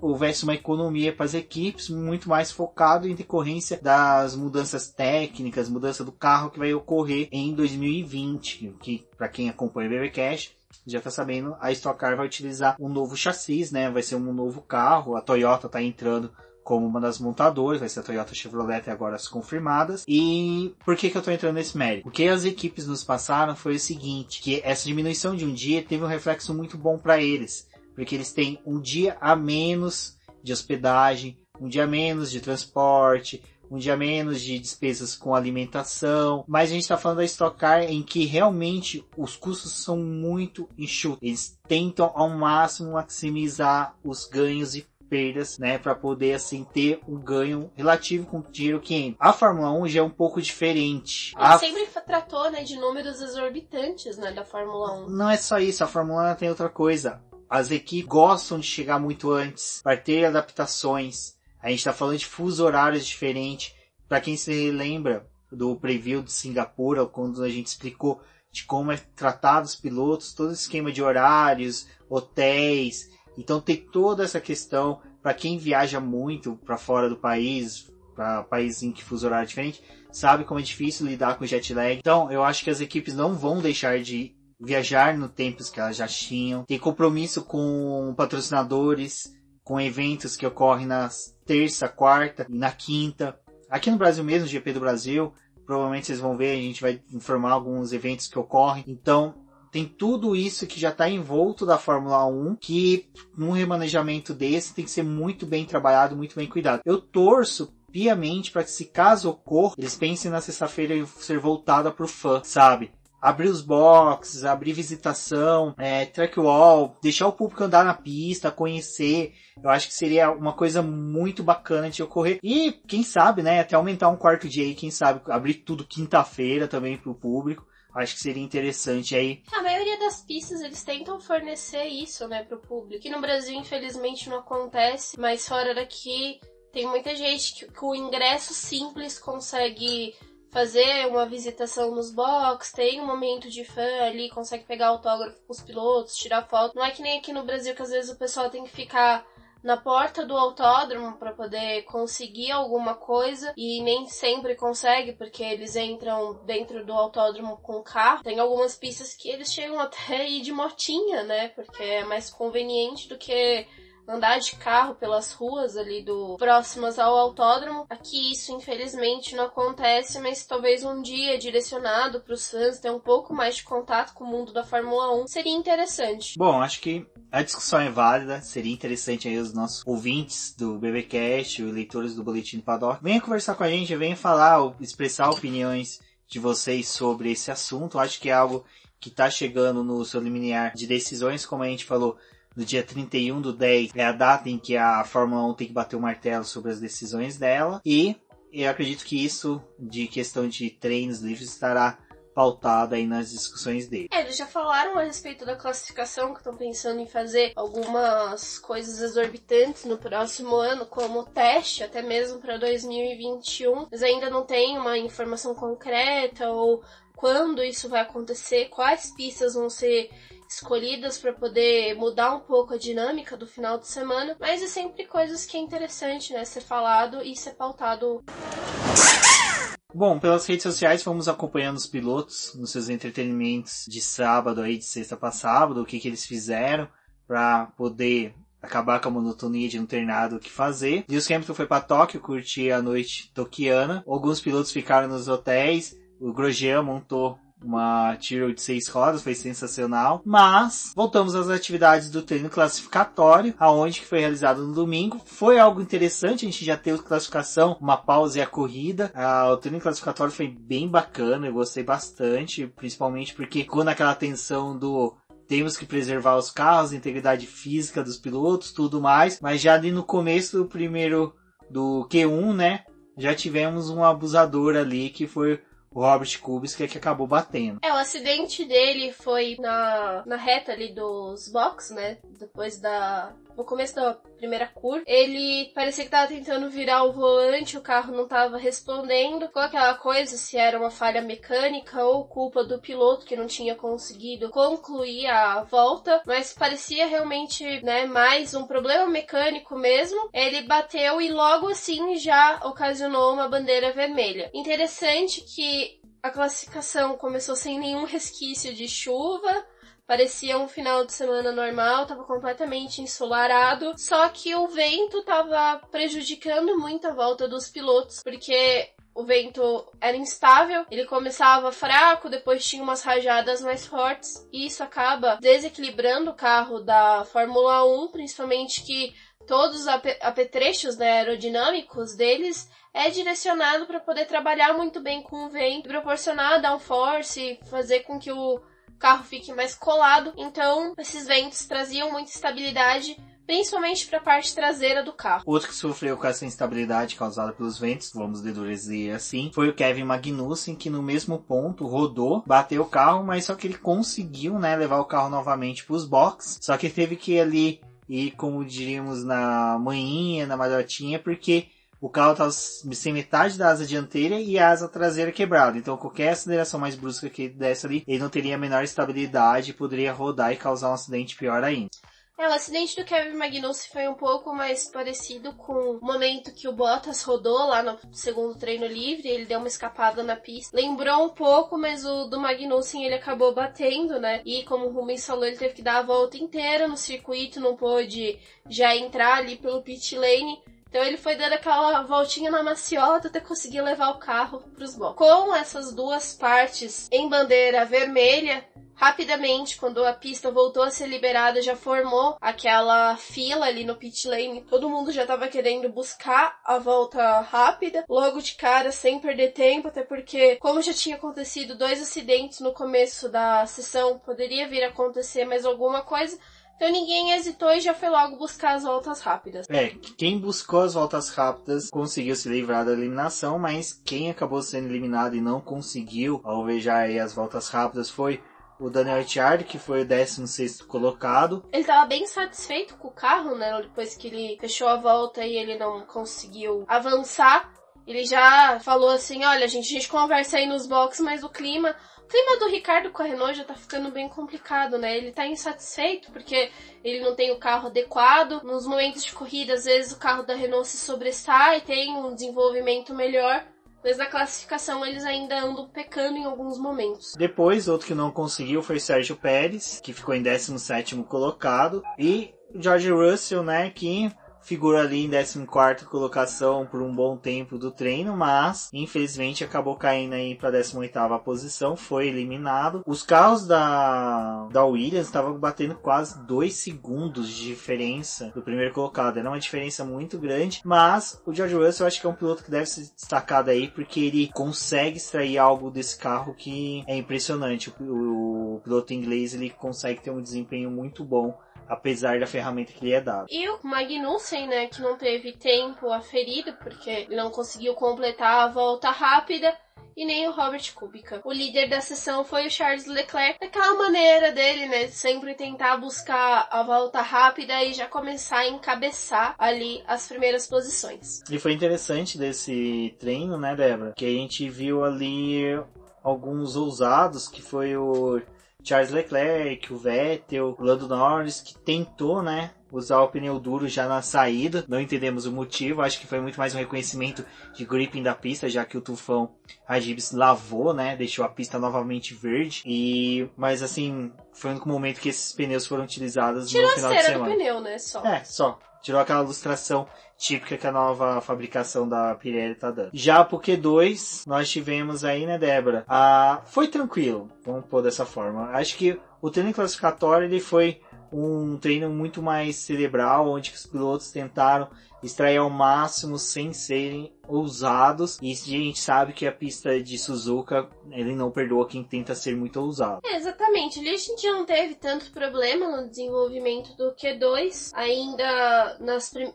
houvesse uma economia para as equipes, muito mais focado em decorrência das mudanças técnicas, mudança do carro que vai ocorrer em 2020, que para quem acompanha o BBcast já tá sabendo, a Stock Car vai utilizar um novo chassi, né? Vai ser um novo carro. A Toyota tá entrando como uma das montadoras, vai ser a Toyota Chevrolet agora as confirmadas. E por que eu tô entrando nesse mérito? O que as equipes nos passaram foi o seguinte, que essa diminuição de um dia teve um reflexo muito bom para eles, porque eles têm um dia a menos de hospedagem, um dia a menos de transporte, um dia menos de despesas com alimentação, mas a gente está falando da Stock Car em que realmente os custos são muito enxutos. Eles tentam ao máximo maximizar os ganhos e perdas, né, para poder assim ter um ganho relativo com o dinheiro que entra. A Fórmula 1 já é um pouco diferente. Ele sempre tratou, né, de números exorbitantes, né, da Fórmula 1. Não é só isso, a Fórmula 1 tem outra coisa. As equipes gostam de chegar muito antes para ter adaptações. A gente está falando de fuso horários diferentes. Para quem se lembra do preview de Singapura, quando a gente explicou de como é tratado os pilotos, todo o esquema de horários, hotéis. Então tem toda essa questão. Para quem viaja muito para fora do país, para países em que fuso horário é diferente, sabe como é difícil lidar com jet lag. Então eu acho que as equipes não vão deixar de viajar no tempos que elas já tinham. Tem compromisso com patrocinadores, com eventos que ocorrem na terça, quarta e na quinta. Aqui no Brasil mesmo, GP do Brasil, provavelmente vocês vão ver, a gente vai informar alguns eventos que ocorrem. Então, tem tudo isso que já está envolto da Fórmula 1, que num remanejamento desse tem que ser muito bem trabalhado, muito bem cuidado. Eu torço piamente para que, se caso ocorra, eles pensem na sexta-feira em ser voltada para o fã, sabe? Abrir os boxes, abrir visitação, track wall, deixar o público andar na pista, conhecer. Eu acho que seria uma coisa muito bacana de ocorrer. E quem sabe, né, até aumentar um quarto dia aí, quem sabe abrir tudo quinta-feira também para o público. Acho que seria interessante aí. A maioria das pistas eles tentam fornecer isso, né, pro público. Aqui no Brasil, infelizmente, não acontece, mas fora daqui tem muita gente que com o ingresso simples consegue fazer uma visitação nos box, tem um momento de fã ali, consegue pegar autógrafo com os pilotos, tirar foto. Não é que nem aqui no Brasil que às vezes o pessoal tem que ficar na porta do autódromo para poder conseguir alguma coisa e nem sempre consegue porque eles entram dentro do autódromo com carro. Tem algumas pistas que eles chegam até a ir de motinha, né? Porque é mais conveniente do que andar de carro pelas ruas ali próximas ao autódromo. Aqui isso infelizmente não acontece, mas talvez um dia direcionado para os fãs ter um pouco mais de contato com o mundo da Fórmula 1 seria interessante. Bom, acho que a discussão é válida, seria interessante aí os nossos ouvintes do BBcast, os leitores do Boletim do Paddock, venham conversar com a gente, venham falar, expressar opiniões de vocês sobre esse assunto. Acho que é algo que está chegando no seu limiar de decisões, como a gente falou, no dia 31/10 é a data em que a Fórmula 1 tem que bater o martelo sobre as decisões dela. E eu acredito que isso, de questão de treinos livres, estará pautado aí nas discussões dele. Eles já falaram a respeito da classificação, que estão pensando em fazer algumas coisas exorbitantes no próximo ano, como teste, até mesmo para 2021. Mas ainda não tem uma informação concreta ou quando isso vai acontecer, quais pistas vão ser escolhidas para poder mudar um pouco a dinâmica do final de semana, mas é sempre coisas que é interessante, né, ser falado e ser pautado. Bom, pelas redes sociais fomos acompanhando os pilotos nos seus entretenimentos de sábado aí, de sexta para sábado, o que eles fizeram para poder acabar com a monotonia de não ter nada o que fazer. Lewis Hamilton foi para Tóquio curtir a noite toquiana. Alguns pilotos ficaram nos hotéis. O Grosjean montou uma Tyrrell de 6 rodas, foi sensacional. Mas voltamos às atividades do treino classificatório, aonde que foi realizado no domingo. Foi algo interessante, a gente já teve classificação, uma pausa e a corrida. O treino classificatório foi bem bacana, eu gostei bastante, principalmente porque ficou naquela tensão do temos que preservar os carros, a integridade física dos pilotos, tudo mais. Mas já ali no começo do primeiro, do Q1, né, já tivemos um abusador ali que foi o Robert Kubica, que acabou batendo. O acidente dele foi na reta ali dos box, né? Depois da no começo da primeira curva, ele parecia que tava tentando virar o volante, o carro não tava respondendo. Ficou aquela coisa se era uma falha mecânica ou culpa do piloto que não tinha conseguido concluir a volta, mas parecia realmente, né, mais um problema mecânico mesmo. Ele bateu e logo assim já ocasionou uma bandeira vermelha. Interessante que a classificação começou sem nenhum resquício de chuva. Parecia um final de semana normal, estava completamente ensolarado, só que o vento estava prejudicando muito a volta dos pilotos, porque o vento era instável, ele começava fraco, depois tinha umas rajadas mais fortes, e isso acaba desequilibrando o carro da Fórmula 1, principalmente que todos os apetrechos, né, aerodinâmicos deles é direcionado para poder trabalhar muito bem com o vento, proporcionar downforce, fazer com que o carro fique mais colado. Então, esses ventos traziam muita estabilidade, principalmente para a parte traseira do carro. Outro que sofreu com essa instabilidade causada pelos ventos, vamos deduzir assim, foi o Kevin Magnussen, que no mesmo ponto rodou, bateu o carro, mas só que ele conseguiu, né, levar o carro novamente para os boxes, só que teve que ir ali, e como diríamos na manhinha, na malhotinha, porque o carro estava sem metade da asa dianteira e a asa traseira quebrada. Então qualquer aceleração mais brusca que ele desse ali, ele não teria a menor estabilidade e poderia rodar e causar um acidente pior ainda. O acidente do Kevin Magnussen foi um pouco mais parecido com o momento que o Bottas rodou lá no segundo treino livre, ele deu uma escapada na pista. Lembrou um pouco, mas o do Magnussen ele acabou batendo, né? E como o Rubens falou, ele teve que dar a volta inteira no circuito, não pôde já entrar ali pelo pit lane. Então ele foi dando aquela voltinha na maciota até conseguir levar o carro para os boxes. Com essas duas partes em bandeira vermelha, rapidamente, quando a pista voltou a ser liberada, já formou aquela fila ali no pit lane. Todo mundo já estava querendo buscar a volta rápida, logo de cara, sem perder tempo, até porque, como já tinha acontecido 2 acidentes no começo da sessão, poderia vir a acontecer mais alguma coisa. Então ninguém hesitou e já foi logo buscar as voltas rápidas. Quem buscou as voltas rápidas conseguiu se livrar da eliminação, mas quem acabou sendo eliminado e não conseguiu alvejar aí as voltas rápidas foi o Daniel Ricciardo, que foi o 16º colocado. Ele estava bem satisfeito com o carro, né? Depois que ele fechou a volta e ele não conseguiu avançar. Ele já falou assim, olha, a gente conversa aí nos boxes, mas o clima do Ricardo com a Renault já tá ficando bem complicado, né? Ele tá insatisfeito porque ele não tem o carro adequado. Nos momentos de corrida, às vezes o carro da Renault se sobressai, tem um desenvolvimento melhor, mas na classificação eles ainda andam pecando em alguns momentos. Depois, outro que não conseguiu foi o Sérgio Pérez, que ficou em 17º colocado, e o George Russell, né, que figura ali em 14ª colocação por um bom tempo do treino, mas infelizmente acabou caindo aí para 18ª posição, foi eliminado. Os carros da Williams estavam batendo quase 2 segundos de diferença do primeiro colocado, era uma diferença muito grande, mas o George Russell eu acho que é um piloto que deve ser destacado aí, porque ele consegue extrair algo desse carro que é impressionante. O piloto inglês ele consegue ter um desempenho muito bom, apesar da ferramenta que lhe é dada. E o Magnussen, né, que não teve tempo aferido, porque ele não conseguiu completar a volta rápida, e nem o Robert Kubica. O líder da sessão foi o Charles Leclerc, daquela maneira dele, né, sempre tentar buscar a volta rápida e já começar a encabeçar ali as primeiras posições. E foi interessante desse treino, né, Débora, que a gente viu ali alguns ousados, que foi o Charles Leclerc, o Vettel, o Lando Norris, que tentou, né, usar o pneu duro já na saída. Não entendemos o motivo, acho que foi muito mais um reconhecimento de gripping da pista, já que o tufão Hagibis lavou, né, deixou a pista novamente verde. Mas assim, foi o único momento que esses pneus foram utilizados no final de semana. Tirou a cera do pneu, né, só. Só. Tirou aquela ilustração típica que a nova fabricação da Pirelli tá dando. Já pro Q2, nós tivemos aí, né, Débora? Foi tranquilo, vamos pôr dessa forma. Acho que o treino classificatório ele foi um treino muito mais cerebral, onde os pilotos tentaram extrair ao máximo sem serem ousados. E a gente sabe que a pista de Suzuka, ele não perdoa quem tenta ser muito ousado. Exatamente. Ali a gente não teve tanto problema no desenvolvimento do Q2. Ainda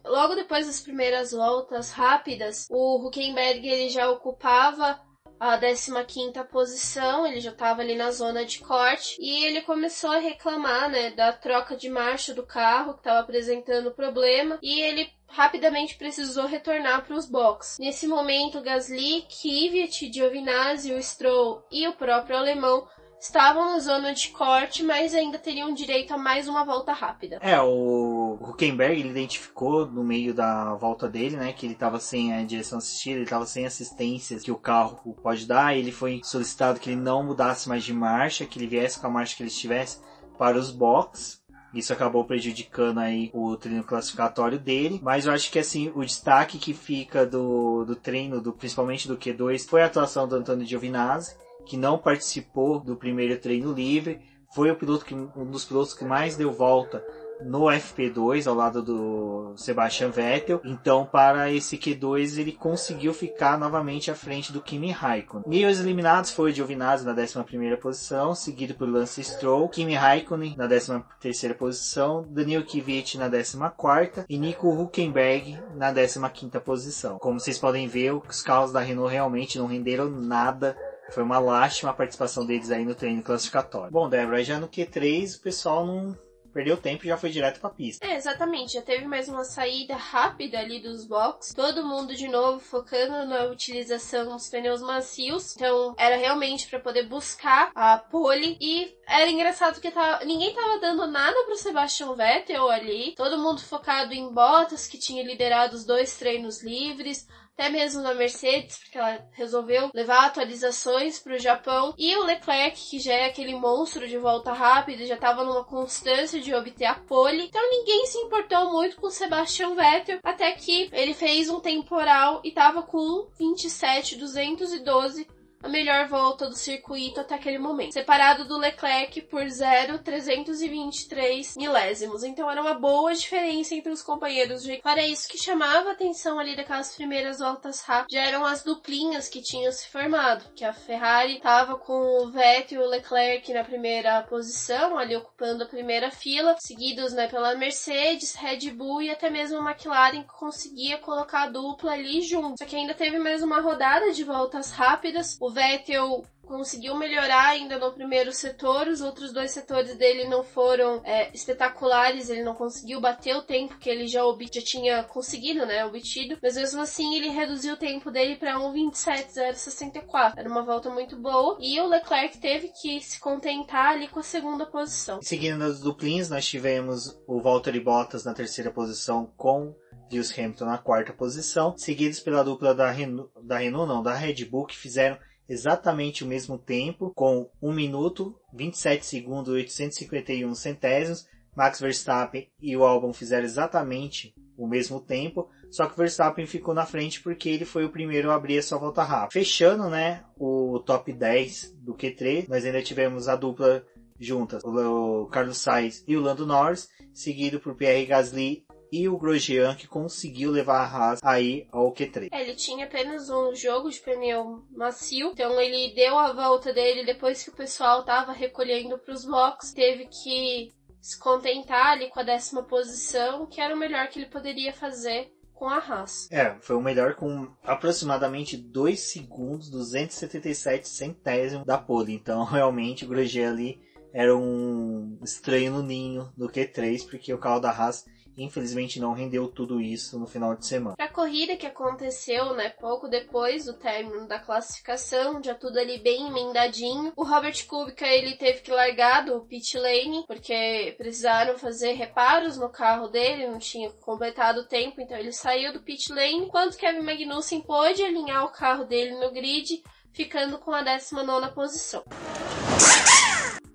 logo depois das primeiras voltas rápidas, o Hülkenberg ele já ocupava a 15ª posição, ele já estava ali na zona de corte, e ele começou a reclamar, né, da troca de marcha do carro, que estava apresentando problema, e ele rapidamente precisou retornar para os boxes. Nesse momento, Gasly, Kvyat, Giovinazzi, o Stroll e o próprio alemão estavam na zona de corte, mas ainda teriam direito a mais uma volta rápida. O Hülkenberg, ele identificou no meio da volta dele, né, que ele estava sem a direção assistida, ele estava sem assistências que o carro pode dar, ele foi solicitado que ele não mudasse mais de marcha, que ele viesse com a marcha que ele estivesse para os boxes. Isso acabou prejudicando aí o treino classificatório dele, mas eu acho que assim, o destaque que fica do treino, principalmente do Q2, foi a atuação do Antonio Giovinazzi, que não participou do primeiro treino livre, foi um dos pilotos que mais deu volta no FP2 ao lado do Sebastian Vettel. Então, para esse Q2 ele conseguiu ficar novamente à frente do Kimi Raikkonen. E os eliminados foi o Giovinazzi na 11ª posição, seguido por Lance Stroll, Kimi Raikkonen na 13ª posição, Daniil Kvyat na 14ª e Nico Hülkenberg na 15ª posição. Como vocês podem ver, os carros da Renault realmente não renderam nada. Foi uma lástima a participação deles aí no treino classificatório. Bom, Débora, já no Q3 o pessoal não perdeu tempo e já foi direto pra pista. Exatamente. Já teve mais uma saída rápida ali dos boxes. Todo mundo de novo focando na utilização dos pneus macios. Então, era realmente para poder buscar a pole. E era engraçado que ninguém tava dando nada pro Sebastian Vettel ali. Todo mundo focado em Bottas, que tinha liderado os 2 treinos livres. Até mesmo na Mercedes, porque ela resolveu levar atualizações para o Japão. E o Leclerc, que já é aquele monstro de volta rápida, já estava numa constância de obter a pole. Então ninguém se importou muito com o Sebastian Vettel, até que ele fez um temporal e estava com 1:27.212, a melhor volta do circuito até aquele momento, separado do Leclerc por 0,323 milésimos. Então era uma boa diferença entre os companheiros. Para isso, que chamava a atenção ali daquelas primeiras voltas rápidas já eram as duplinhas que tinham se formado, que a Ferrari estava com o Vettel e o Leclerc na primeira posição, ali ocupando a primeira fila, seguidos, né, pela Mercedes, Red Bull e até mesmo a McLaren, que conseguia colocar a dupla ali junto. Só que ainda teve mais uma rodada de voltas rápidas. O Vettel conseguiu melhorar ainda no primeiro setor, os outros 2 setores dele não foram espetaculares, ele não conseguiu bater o tempo que ele já tinha conseguido, né, obtido, mas mesmo assim ele reduziu o tempo dele para 1:27.064. Era uma volta muito boa e o Leclerc teve que se contentar ali com a 2ª posição. Seguindo as duplinhas, nós tivemos o Valtteri Bottas na 3ª posição com Lewis Hamilton na 4ª posição, seguidos pela dupla da Red Bull, que fizeram exatamente o mesmo tempo, com 1 minuto, 27 segundos e 851 centésimos. Max Verstappen e o Albon fizeram exatamente o mesmo tempo, só que o Verstappen ficou na frente porque ele foi o primeiro a abrir a sua volta rápida. Fechando, né, o top 10 do Q3, nós ainda tivemos a dupla juntas, o Carlos Sainz e o Lando Norris, seguido por Pierre Gasly e o Grosjean, que conseguiu levar a Haas aí ao Q3. Ele tinha apenas um jogo de pneu macio, então ele deu a volta dele depois que o pessoal estava recolhendo para os boxes, teve que se contentar ali com a 10ª posição, que era o melhor que ele poderia fazer com a Haas. Foi o melhor com aproximadamente 2 segundos, 277 centésimos da pole, então realmente o Grosjean ali era um estranho no ninho do Q3, porque o carro da Haas infelizmente não rendeu tudo isso no final de semana. A corrida que aconteceu, né, pouco depois do término da classificação, já tudo ali bem emendadinho, o Robert Kubica, ele teve que largar do pit lane, porque precisaram fazer reparos no carro dele, não tinha completado o tempo, então ele saiu do pit lane, enquanto Kevin Magnussen pôde alinhar o carro dele no grid, ficando com a 19ª posição.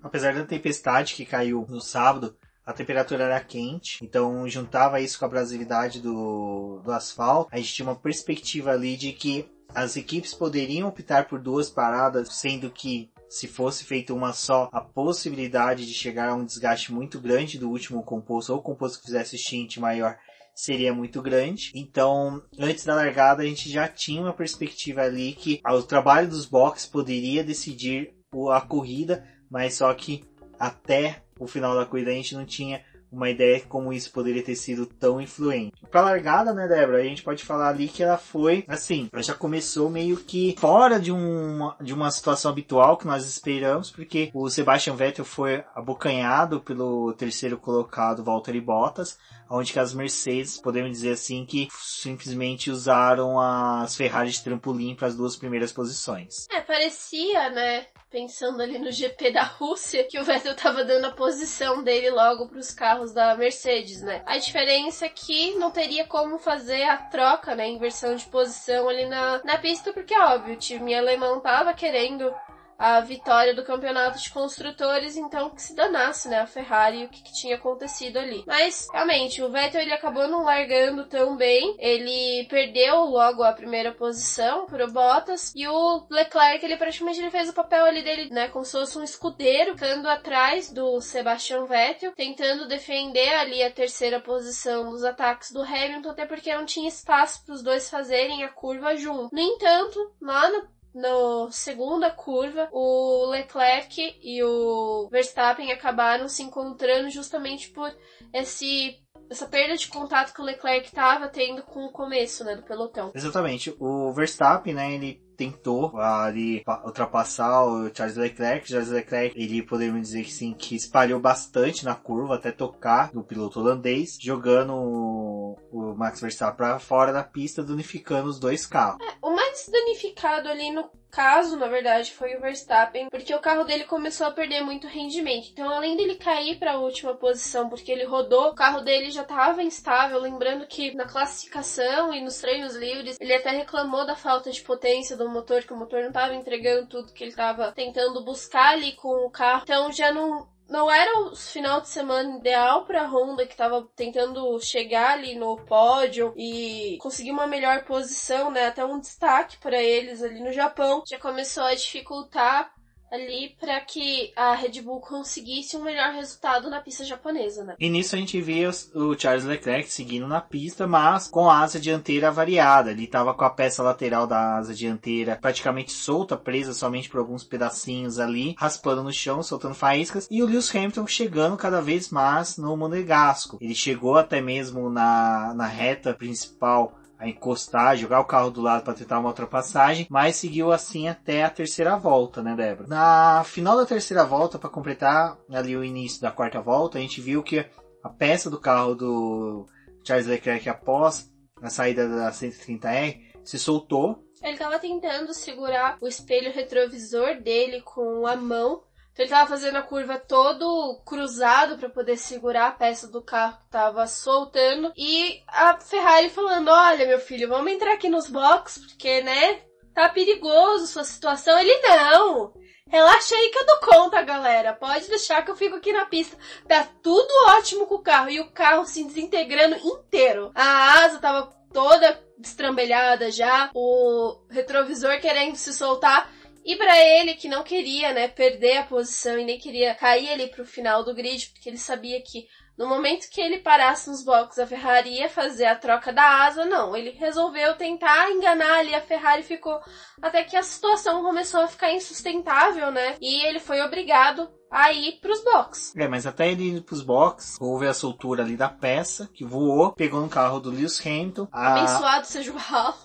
Apesar da tempestade que caiu no sábado, a temperatura era quente, então juntava isso com a abrasividade do asfalto. A gente tinha uma perspectiva ali de que as equipes poderiam optar por 2 paradas, sendo que se fosse feita uma só, a possibilidade de chegar a um desgaste muito grande do último composto, ou o composto que fizesse stint maior, seria muito grande. Então, antes da largada, a gente já tinha uma perspectiva ali que o trabalho dos boxes poderia decidir a corrida, mas só que até o final da corrida a gente não tinha uma ideia de como isso poderia ter sido tão influente. Pra largada, né, Débora, a gente pode falar ali que ela foi, assim, ela já começou meio que fora de uma situação habitual que nós esperamos, porque o Sebastian Vettel foi abocanhado pelo terceiro colocado Valtteri Bottas, onde que as Mercedes, podemos dizer assim, que simplesmente usaram as Ferrari de trampolim para as duas primeiras posições. Parecia, né, pensando ali no GP da Rússia, que o Vettel tava dando a posição dele logo pros carros da Mercedes, né. A diferença é que não teria como fazer a troca, né, inversão de posição ali na pista, porque, óbvio, o time alemão tava querendo a vitória do campeonato de construtores, então que se danasse, né, a Ferrari e o que tinha acontecido ali. Mas, realmente, o Vettel ele acabou não largando tão bem, ele perdeu logo a primeira posição pro Bottas, e o Leclerc, ele praticamente fez o papel ali dele, né, como se fosse um escudeiro, ficando atrás do Sebastian Vettel, tentando defender ali a terceira posição dos ataques do Hamilton, até porque não tinha espaço para os dois fazerem a curva junto. No entanto, lá na segunda curva, o Leclerc e o Verstappen acabaram se encontrando justamente por essa perda de contato que o Leclerc estava tendo com o começo, né, do pelotão. Exatamente. O Verstappen, né, ele tentou ali ultrapassar o Charles Leclerc. Charles Leclerc, ele podemos dizer que sim, que espalhou bastante na curva até tocar no piloto holandês, jogando o Max Verstappen para fora da pista, danificando os dois carros. O mais danificado ali no caso, na verdade, foi o Verstappen, porque o carro dele começou a perder muito rendimento. Então, além dele cair para a última posição, porque ele rodou, o carro dele já estava instável. Lembrando que na classificação e nos treinos livres, ele até reclamou da falta de potência do motor, que o motor não estava entregando tudo que ele estava tentando buscar ali com o carro. Então, já não era o final de semana ideal para a Honda, que estava tentando chegar ali no pódio e conseguir uma melhor posição, né? Até um destaque para eles ali no Japão. Já começou a dificultar ali para que a Red Bull conseguisse um melhor resultado na pista japonesa, né? E nisso a gente via o Charles Leclerc seguindo na pista, mas com a asa dianteira variada. Ele estava com a peça lateral da asa dianteira praticamente solta, presa somente por alguns pedacinhos ali, raspando no chão, soltando faíscas. E o Lewis Hamilton chegando cada vez mais no monegasco. Ele chegou até mesmo na reta principal a encostar, jogar o carro do lado para tentar uma ultrapassagem, mas seguiu assim até a terceira volta, né, Débora? Na final da terceira volta, para completar ali o início da quarta volta, a gente viu que a peça do carro do Charles Leclerc após a saída da 130R se soltou. Ele estava tentando segurar o espelho retrovisor dele com a mão. Então ele tava fazendo a curva todo cruzado para poder segurar a peça do carro que tava soltando. E a Ferrari falando, olha meu filho, vamos entrar aqui nos boxes, porque, né, tá perigoso sua situação. Ele, não, relaxa aí que eu dou conta, galera. Pode deixar que eu fico aqui na pista. Tá tudo ótimo com o carro. E o carro se desintegrando inteiro. A asa tava toda destrambelhada já. O retrovisor querendo se soltar. E pra ele, que não queria, né, perder a posição e nem queria cair ali pro final do grid, porque ele sabia que no momento que ele parasse nos boxes, a Ferrari ia fazer a troca da asa, não. Ele resolveu tentar enganar ali a Ferrari, ficou até que a situação começou a ficar insustentável, né? E ele foi obrigado a ir pros boxes. Mas até ele ir pros boxes, houve a soltura ali da peça, que voou, pegou no carro do Lewis Hamilton. Abençoado seja o ralo.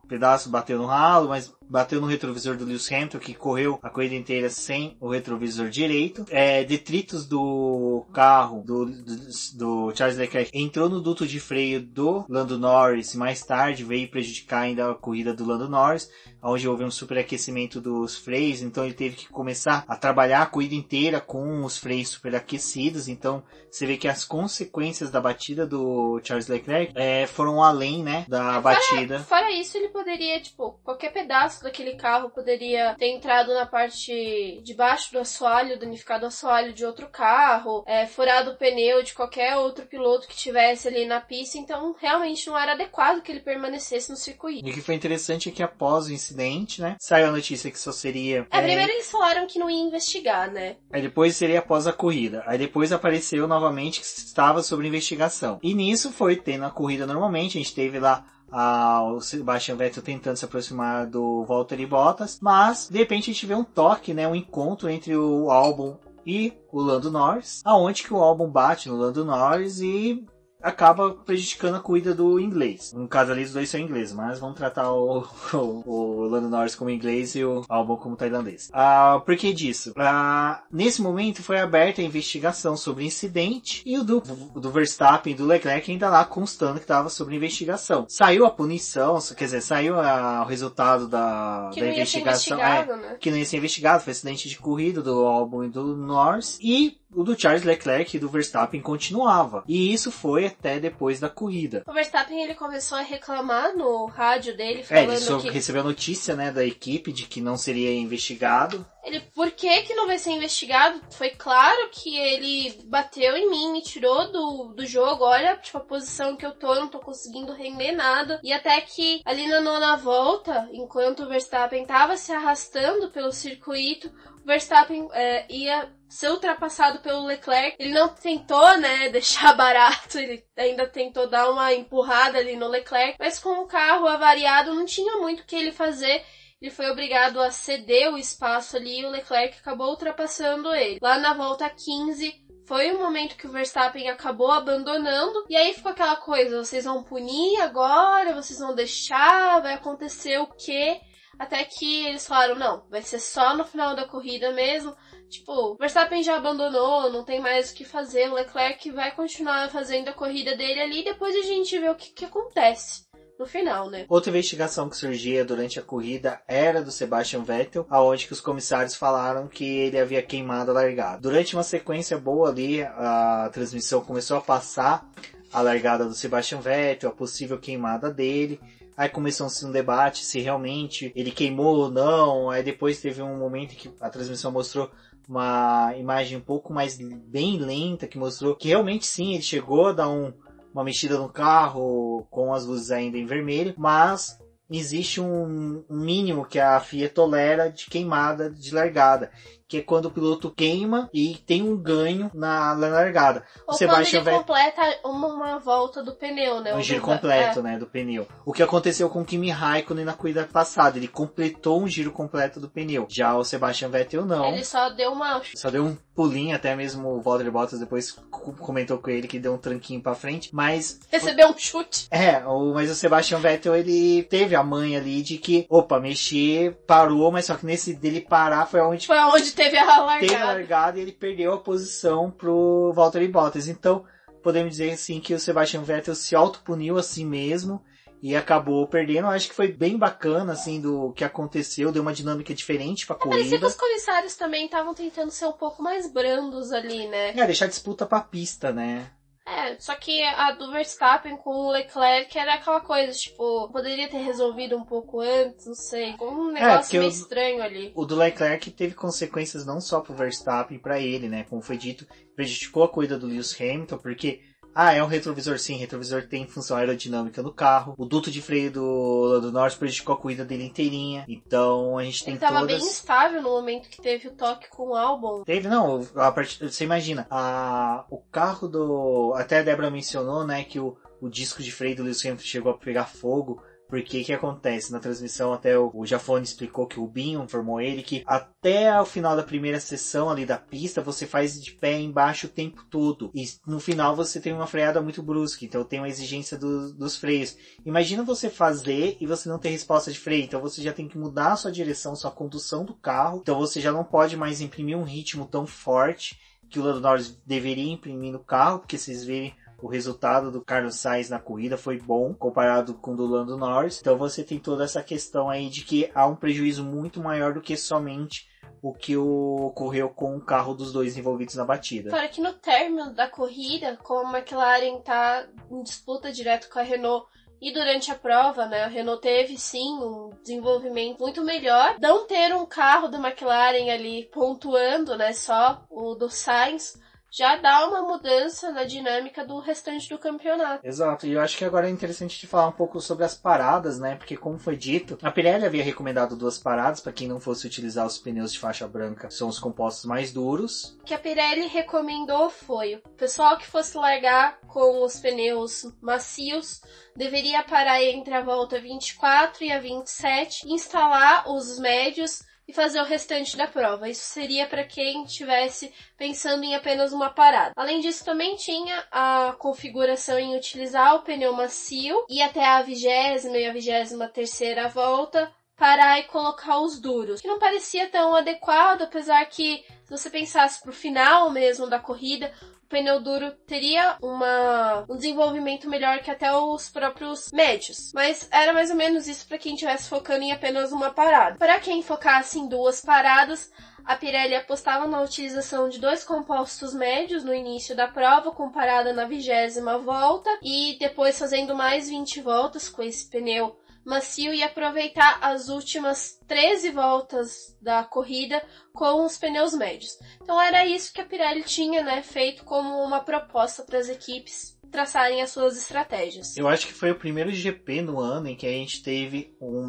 O pedaço bateu no ralo, mas bateu no retrovisor do Lewis Hamilton, que correu a corrida inteira sem o retrovisor direito. Detritos do carro do Charles Leclerc entrou no duto de freio do Lando Norris, mais tarde veio prejudicar ainda a corrida do Lando Norris, onde houve um superaquecimento dos freios, então ele teve que começar a trabalhar a corrida inteira com os freios superaquecidos. Então você vê que as consequências da batida do Charles Leclerc foram além, né, da batida. Fora isso, ele poderia, qualquer pedaço daquele carro poderia ter entrado na parte de baixo do assoalho, danificado o assoalho de outro carro, furado o pneu de qualquer outro piloto que tivesse ali na pista. Então realmente não era adequado que ele permanecesse no circuito. E o que foi interessante é que após o incidente, né, saiu a notícia que só seria... Primeiro eles falaram que não ia investigar, né? Aí depois seria após a corrida. Aí depois apareceu novamente que estava sobre investigação. E nisso foi tendo a corrida normalmente, a gente teve lá o Sebastian Vettel tentando se aproximar do Valtteri Bottas, mas de repente a gente vê um toque, né, um encontro entre o Albon e o Lando Norris, aonde que o Albon bate no Lando Norris e acaba prejudicando a corrida do inglês. No caso ali, os dois são ingleses, mas vamos tratar o Lando Norris como inglês e o Albon como tailandês. Por que disso? Nesse momento foi aberta a investigação sobre o incidente e o do Verstappen e do Leclerc ainda lá constando que estava sobre investigação. Saiu a punição, quer dizer, saiu o resultado da investigação. Né? Que não ia ser investigado, foi acidente de corrida do Albon e do Norris. E o do Charles Leclerc e do Verstappen continuava. E isso foi até depois da corrida. O Verstappen, ele começou a reclamar no rádio dele, falando ele recebeu a notícia, né, da equipe de que não seria investigado. Por que não vai ser investigado? Foi claro que ele bateu em mim, me tirou do jogo. Olha, tipo, a posição que eu não tô conseguindo render nada. E até que ali na 9ª volta, enquanto o Verstappen tava se arrastando pelo circuito, o Verstappen ia ser ultrapassado pelo Leclerc. Ele não tentou, né, deixar barato, ele ainda tentou dar uma empurrada ali no Leclerc, mas com o carro avariado não tinha muito o que ele fazer. Ele foi obrigado a ceder o espaço ali e o Leclerc acabou ultrapassando ele. Lá na volta 15, foi o momento que o Verstappen acabou abandonando. E aí ficou aquela coisa, vocês vão punir agora? Vocês vão deixar? Vai acontecer o quê? Até que eles falaram, não, vai ser só no final da corrida mesmo. Tipo, o Verstappen já abandonou, não tem mais o que fazer. O Leclerc vai continuar fazendo a corrida dele ali e depois a gente vê o que acontece no final, né? Outra investigação que surgia durante a corrida era do Sebastian Vettel, aonde que os comissários falaram que ele havia queimado a largada. Durante uma sequência boa ali, a transmissão começou a passar a largada do Sebastian Vettel, a possível queimada dele. Aí começou-se um debate se realmente ele queimou ou não. Aí depois teve um momento que a transmissão mostrou uma imagem um pouco mais bem lenta, que mostrou que realmente sim, ele chegou a dar uma mexida no carro com as luzes ainda em vermelho, mas existe um mínimo que a FIA tolera de queimada de largada, que é quando o piloto queima e tem um ganho na largada. Ou quando ele completa uma volta do pneu, né? Um giro completo, né, do pneu. O que aconteceu com o Kimi Raikkonen na corrida passada, ele completou um giro completo do pneu. Já o Sebastian Vettel não. Ele só deu um pulinho, até mesmo o Valtteri Bottas depois comentou com ele que deu um tranquinho pra frente, mas... Recebeu um chute. Mas o Sebastian Vettel, ele teve a manha ali de que, mexer, parou, mas só que nesse dele parar foi onde teve a largada. Teve a largada e ele perdeu a posição pro Valtteri Bottas. Então, podemos dizer assim que o Sebastian Vettel se autopuniu a si mesmo e acabou perdendo. Eu acho que foi bem bacana, assim, do que aconteceu. Deu uma dinâmica diferente pra corrida. Parecia que os comissários também estavam tentando ser um pouco mais brandos ali, né? Deixar a disputa pra pista, né? Só que a do Verstappen com o Leclerc era aquela coisa, tipo, poderia ter resolvido um pouco antes, não sei. Um negócio meio estranho ali. O do Leclerc teve consequências não só pro Verstappen, pra ele, né? Como foi dito, prejudicou a corrida do Lewis Hamilton, porque... é um retrovisor sim, retrovisor tem função aerodinâmica no carro. O duto de freio do Lando Norris prejudicou a corrida dele inteirinha. Então a gente tem ele tava bem instável no momento que teve o toque com o Albon. Você imagina, o carro do... Até a Débora mencionou, né, que o disco de freio do Lewis Hamilton chegou a pegar fogo. Porque que acontece? Na transmissão até o Jafone explicou que o Binho informou ele que até o final da primeira sessão ali da pista você faz de pé embaixo o tempo todo. E no final você tem uma freada muito brusca, então tem uma exigência dos freios. Imagina você fazer e você não ter resposta de freio, então você já tem que mudar a sua direção, sua condução do carro. Então você já não pode mais imprimir um ritmo tão forte que o Lando Norris deveria imprimir no carro, porque vocês verem o resultado do Carlos Sainz na corrida foi bom, comparado com o do Lando Norris. Então você tem toda essa questão aí de que há um prejuízo muito maior do que somente o que ocorreu com o carro dos dois envolvidos na batida. Para que no término da corrida, como a McLaren está em disputa direto com a Renault, e durante a prova, né, a Renault teve sim um desenvolvimento muito melhor. Não ter um carro da McLaren ali pontuando, né, só o do Sainz, já dá uma mudança na dinâmica do restante do campeonato. Exato, e eu acho que agora é interessante de falar um pouco sobre as paradas, né? Porque como foi dito, a Pirelli havia recomendado 2 paradas para quem não fosse utilizar os pneus de faixa branca, são os compostos mais duros. O que a Pirelli recomendou foi o pessoal que fosse largar com os pneus macios deveria parar entre a volta 24 e a 27, instalar os médios e fazer o restante da prova. Isso seria para quem estivesse pensando em apenas uma parada. Além disso, também tinha a configuração em utilizar o pneu macio e até a 20ª e a 23ª volta parar e colocar os duros, que não parecia tão adequado, apesar que, se você pensasse pro final mesmo da corrida, o pneu duro teria um desenvolvimento melhor que até os próprios médios. Mas era mais ou menos isso para quem estivesse focando em apenas uma parada. Para quem focasse em 2 paradas, a Pirelli apostava na utilização de 2 compostos médios no início da prova, com parada na 20ª volta, e depois fazendo mais 20 voltas com esse pneu macio e aproveitar as últimas 13 voltas da corrida com os pneus médios. Então era isso que a Pirelli tinha, né, feito como uma proposta para as equipes traçarem as suas estratégias. Eu acho que foi o primeiro GP no ano em que a gente teve um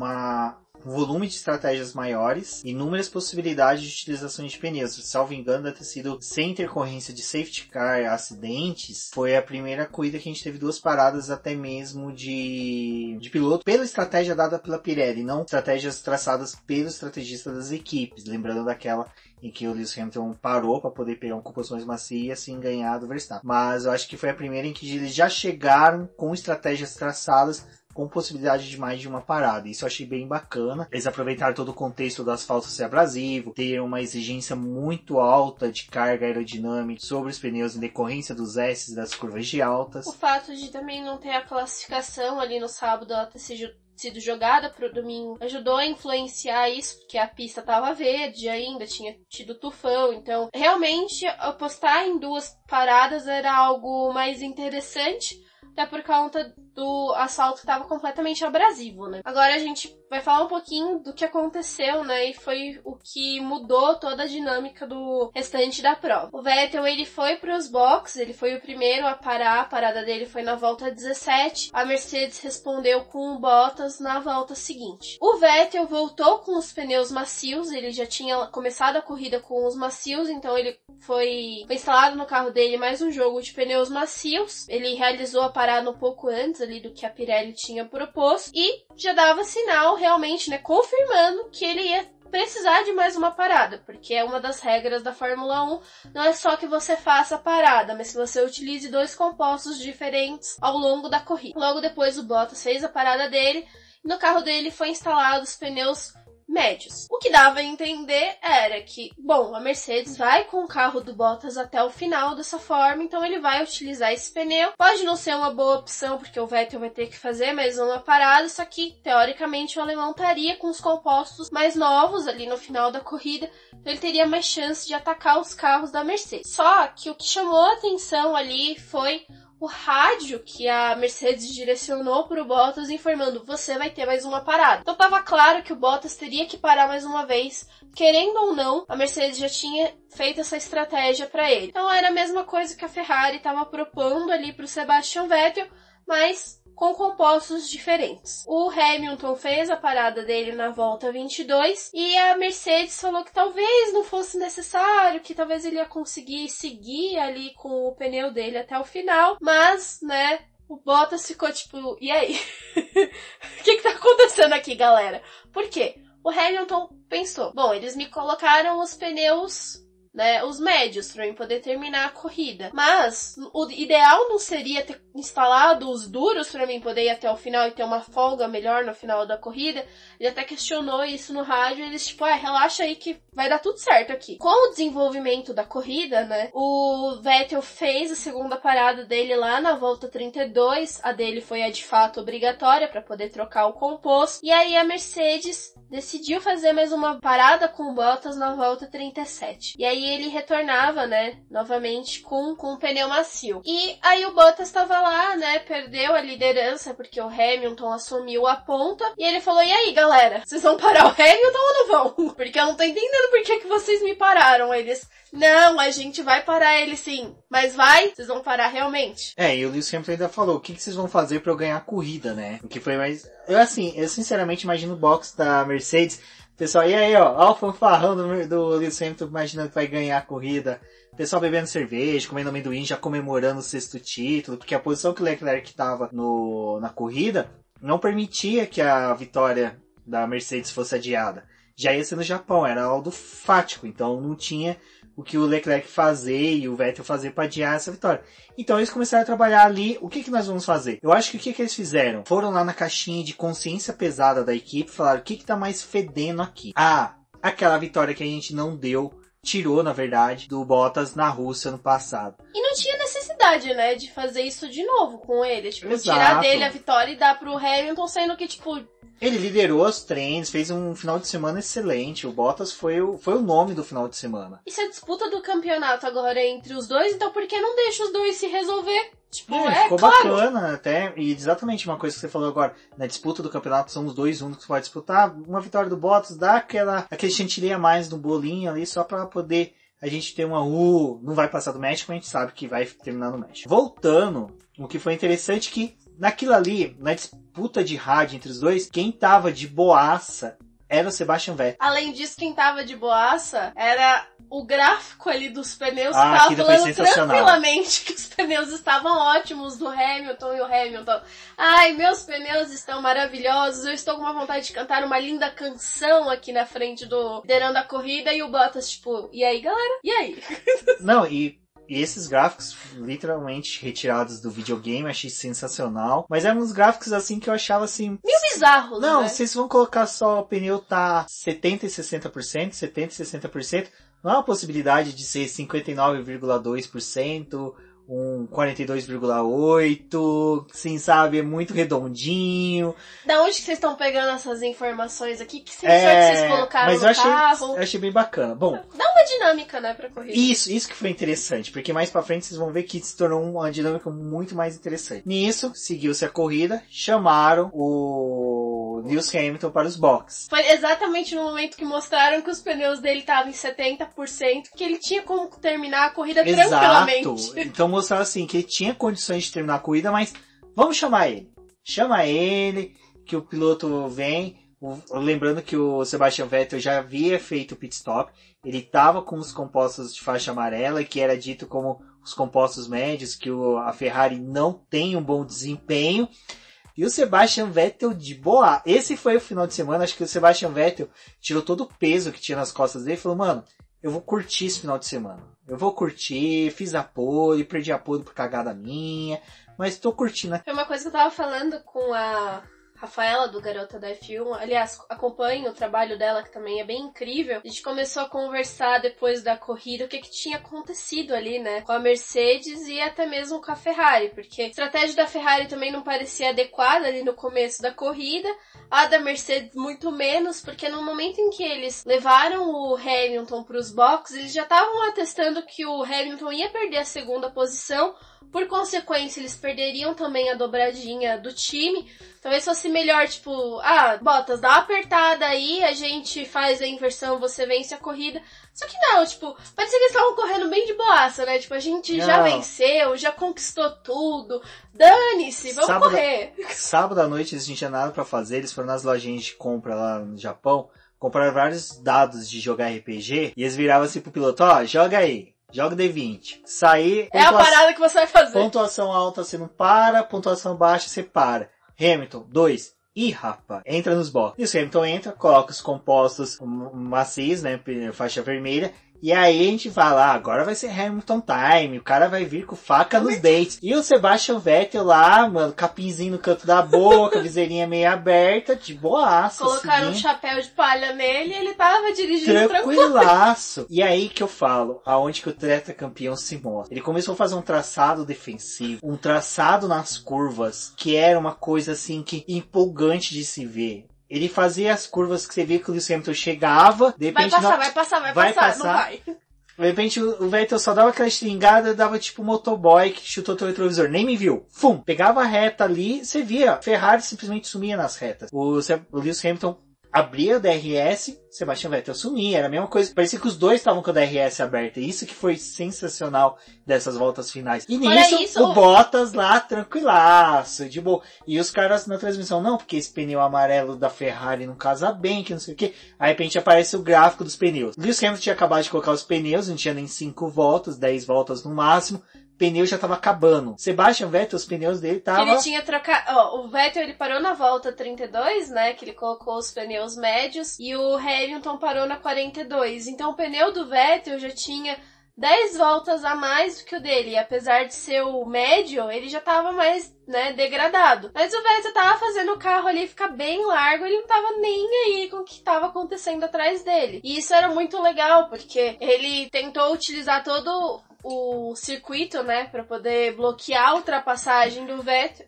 volume de estratégias maiores e inúmeras possibilidades de utilização de pneus. Salvo engano, deve ter sido sem intercorrência de safety car, acidentes. Foi a primeira corrida que a gente teve 2 paradas até mesmo de piloto, pela estratégia dada pela Pirelli, não estratégias traçadas pelo estrategista das equipes. Lembrando daquela em que o Lewis Hamilton parou para poder pegar um composto mais macio e assim ganhar do Verstappen. Mas eu acho que foi a primeira em que eles já chegaram com estratégias traçadas com possibilidade de mais de uma parada. Isso eu achei bem bacana. Eles aproveitaram todo o contexto do asfalto ser abrasivo, ter uma exigência muito alta de carga aerodinâmica sobre os pneus em decorrência dos S das curvas de altas. O fato de também não ter a classificação ali no sábado, ela ter sido jogada para o domingo, ajudou a influenciar isso, porque a pista estava verde ainda, tinha tido tufão, então realmente apostar em 2 paradas era algo mais interessante, até por conta do asfalto que estava completamente abrasivo, né? Agora a gente vai falar um pouquinho do que aconteceu, né? E foi o que mudou toda a dinâmica do restante da prova. O Vettel, ele foi para os boxes, ele foi o primeiro a parar, a parada dele foi na volta 17. A Mercedes respondeu com o Bottas na volta seguinte. O Vettel voltou com os pneus macios, ele já tinha começado a corrida com os macios, então ele foi instalado no carro dele mais um jogo de pneus macios. Ele realizou a parada um pouco antes ali do que a Pirelli tinha proposto e já dava sinal realmente, né, confirmando que ele ia precisar de mais uma parada, porque é uma das regras da Fórmula 1, não é só que você faça a parada, mas que você utilize 2 compostos diferentes ao longo da corrida. Logo depois o Bottas fez a parada dele e no carro dele foi instalado os pneus médios. O que dava a entender era que, bom, a Mercedes vai com o carro do Bottas até o final dessa forma, então ele vai utilizar esse pneu. Pode não ser uma boa opção, porque o Vettel vai ter que fazer mais uma parada, só que, teoricamente, o alemão estaria com os compostos mais novos ali no final da corrida, então ele teria mais chance de atacar os carros da Mercedes. Só que o que chamou a atenção ali foi o rádio que a Mercedes direcionou para o Bottas informando: você vai ter mais uma parada. Então estava claro que o Bottas teria que parar mais uma vez, querendo ou não, a Mercedes já tinha feito essa estratégia para ele. Então era a mesma coisa que a Ferrari estava propondo ali para o Sebastian Vettel, mas com compostos diferentes. O Hamilton fez a parada dele na volta 22 e a Mercedes falou que talvez não fosse necessário, que talvez ele ia conseguir seguir ali com o pneu dele até o final, mas, né, o Bottas ficou tipo, e aí? O que tá acontecendo aqui, galera? Por quê? O Hamilton pensou, bom, eles me colocaram os pneus, né, os médios, para eu poder terminar a corrida. Mas o ideal não seria ter instalado os duros para mim poder ir até o final e ter uma folga melhor no final da corrida? Ele até questionou isso no rádio, eles tipo, relaxa aí que vai dar tudo certo aqui. Com o desenvolvimento da corrida, né, o Vettel fez a segunda parada dele lá na volta 32, a dele foi a de fato obrigatória para poder trocar o composto, e aí a Mercedes decidiu fazer mais uma parada com o Bottas na volta 37. E aí ele retornava, né, novamente com um pneu macio. E aí o Bottas estava lá, né, perdeu a liderança porque o Hamilton assumiu a ponta. E ele falou, e aí, galera, vocês vão parar o Hamilton ou não vão? Porque eu não tô entendendo por que vocês me pararam. Eles, não, a gente vai parar ele sim. Mas vai? Vocês vão parar realmente? E o Lewis Hamilton ainda falou, o que vocês vão fazer pra eu ganhar a corrida, né? O que foi mais... Eu sinceramente imagino o box da Mercedes, pessoal, e aí, ó o fanfarrão do Lewis Hamilton imaginando que vai ganhar a corrida, pessoal bebendo cerveja, comendo amendoim, já comemorando o 6º título, porque a posição que o Leclerc estava na corrida não permitia que a vitória da Mercedes fosse adiada. já ia ser no Japão, era algo fático, então não tinha o que o Leclerc fazer e o Vettel fazer para adiar essa vitória. Então eles começaram a trabalhar ali, o que nós vamos fazer? Eu acho que o que eles fizeram? Foram lá na caixinha de consciência pesada da equipe, falaram, o que tá mais fedendo aqui? Ah, aquela vitória que a gente não deu, tirou, na verdade, do Bottas na Rússia no passado. E não tinha necessidade, né, de fazer isso de novo com ele. Tipo, Exato. Tirar dele a vitória e dar pro Hamilton, sendo que, tipo... Ele liderou os treinos, fez um final de semana excelente. O Bottas foi o nome do final de semana. E se a disputa do campeonato agora é entre os dois, então por que não deixa os dois se resolver? Tipo, ficou claro. bacana até. E exatamente uma coisa que você falou agora. Na disputa do campeonato são os dois únicos que podem disputar. Uma vitória do Bottas dá aquele chantilly a mais no bolinho ali, só pra poder a gente ter uma não vai passar do México, mas a gente sabe que vai terminar no México. Voltando, o que foi interessante que naquilo ali, na disputa de rádio entre os dois, quem tava de boaça era o Sebastian Vettel. Além disso, quem tava de boaça era o gráfico ali dos pneus, que tava falando tranquilamente que os pneus estavam ótimos do Hamilton, e o Hamilton, ai, meus pneus estão maravilhosos, eu estou com uma vontade de cantar uma linda canção aqui na frente do liderando a corrida, e o Bottas, tipo, e aí, galera? E aí? Não, e esses gráficos, literalmente retirados do videogame, achei sensacional. Mas eram uns gráficos assim que eu achava assim... meio bizarros, não, né? vocês vão colocar só o pneu tá 70% e 60%, 70% e 60%. Não é uma possibilidade de ser 59,2%, um 42,8%, assim, sabe? É muito redondinho. Da onde que vocês estão pegando essas informações aqui? Que sensor que vocês colocaram no carro? Eu achei bem bacana. Bom, dá uma dinâmica, né, pra corrida. Isso que foi interessante, porque mais pra frente vocês vão ver que se tornou uma dinâmica muito mais interessante. Nisso, seguiu-se a corrida, chamaram o Lewis Hamilton para os boxes. Foi exatamente no momento que mostraram que os pneus dele estavam em 70%, que ele tinha como terminar a corrida tranquilamente. Então mostraram assim, que ele tinha condições de terminar a corrida, mas vamos chamar ele. Chama ele, que o piloto vem. Lembrando que o Sebastian Vettel já havia feito o pit stop. Ele estava com os compostos de faixa amarela, que era dito como os compostos médios, que a Ferrari não tem um bom desempenho. E o Sebastian Vettel de boa. Esse foi o final de semana, acho que o Sebastian Vettel tirou todo o peso que tinha nas costas dele e falou, mano, eu vou curtir esse final de semana. Eu vou curtir, fiz a pole, perdi a pole por cagada minha, mas tô curtindo. Foi uma coisa que eu tava falando com a Rafaela, do Garota da F1. Aliás, acompanho o trabalho dela, que também é bem incrível. A gente começou a conversar depois da corrida o que tinha acontecido ali, né? Com a Mercedes e até mesmo com a Ferrari. Porque a estratégia da Ferrari também não parecia adequada ali no começo da corrida. A da Mercedes muito menos, porque no momento em que eles levaram o Hamilton para os boxes, eles já estavam atestando que o Hamilton ia perder a segunda posição. Por consequência, eles perderiam também a dobradinha do time. Talvez fosse melhor, tipo, Bottas, dá uma apertada aí, a gente faz a inversão, você vence a corrida. Só que não, tipo, pode ser que eles estavam correndo bem de boaça, né? Tipo, a gente já venceu, já conquistou tudo, dane-se, vamos correr. Sábado à noite eles não tinham nada pra fazer, eles foram nas lojinhas de compra lá no Japão, compraram vários dados de jogar RPG, e eles viravam assim pro piloto, joga aí. Joga D20. Sair... É a parada que você vai fazer. Pontuação alta você não para, pontuação baixa você para. Hamilton, 2. Ih, rapaz, entra nos boxes. E o Hamilton entra, coloca os compostos macios, né, faixa vermelha. E aí a gente fala, agora vai ser Hamilton time, o cara vai vir com faca nos dentes. E o Sebastian Vettel lá, mano, capinzinho no canto da boca, viseirinha meio aberta, de boaça. Colocaram um chapéu de palha nele e ele tava dirigindo tranquilaço. E aí que eu falo, aonde que o tetracampeão se mostra. Ele começou a fazer um traçado defensivo, um traçado nas curvas, que era uma coisa assim que empolgante de se ver. Ele fazia as curvas que você via que o Lewis Hamilton chegava, de repente... vai passar, não vai. De repente o Vettel só dava aquela estringada, dava tipo motoboy que chutou o retrovisor, nem me viu. Fum! Pegava a reta ali, você via, Ferrari simplesmente sumia nas retas. O Lewis Hamilton abria o DRS, Sebastian Vettel sumia, era a mesma coisa. Parecia que os dois estavam com o DRS aberto. Isso que foi sensacional dessas voltas finais. E nisso, o Bottas lá, tranquilaço, de boa. E os caras na transmissão, não, porque esse pneu amarelo da Ferrari não casa bem, que não sei o que. Aí, de repente, aparece o gráfico dos pneus. Lewis Hamilton tinha acabado de colocar os pneus, não tinha nem 5 voltas, 10 voltas no máximo. pneu já tava acabando. Sebastian Vettel, os pneus dele estavam... Ele tinha trocado... o Vettel, ele parou na volta 32, né? Que ele colocou os pneus médios. E o Hamilton parou na 42. Então o pneu do Vettel já tinha 10 voltas a mais do que o dele. E apesar de ser o médio, ele já tava mais, né, degradado. Mas o Vettel tava fazendo o carro ali ficar bem largo, ele não tava nem aí com o que tava acontecendo atrás dele. E isso era muito legal, porque ele tentou utilizar todo o circuito, né, pra poder bloquear a ultrapassagem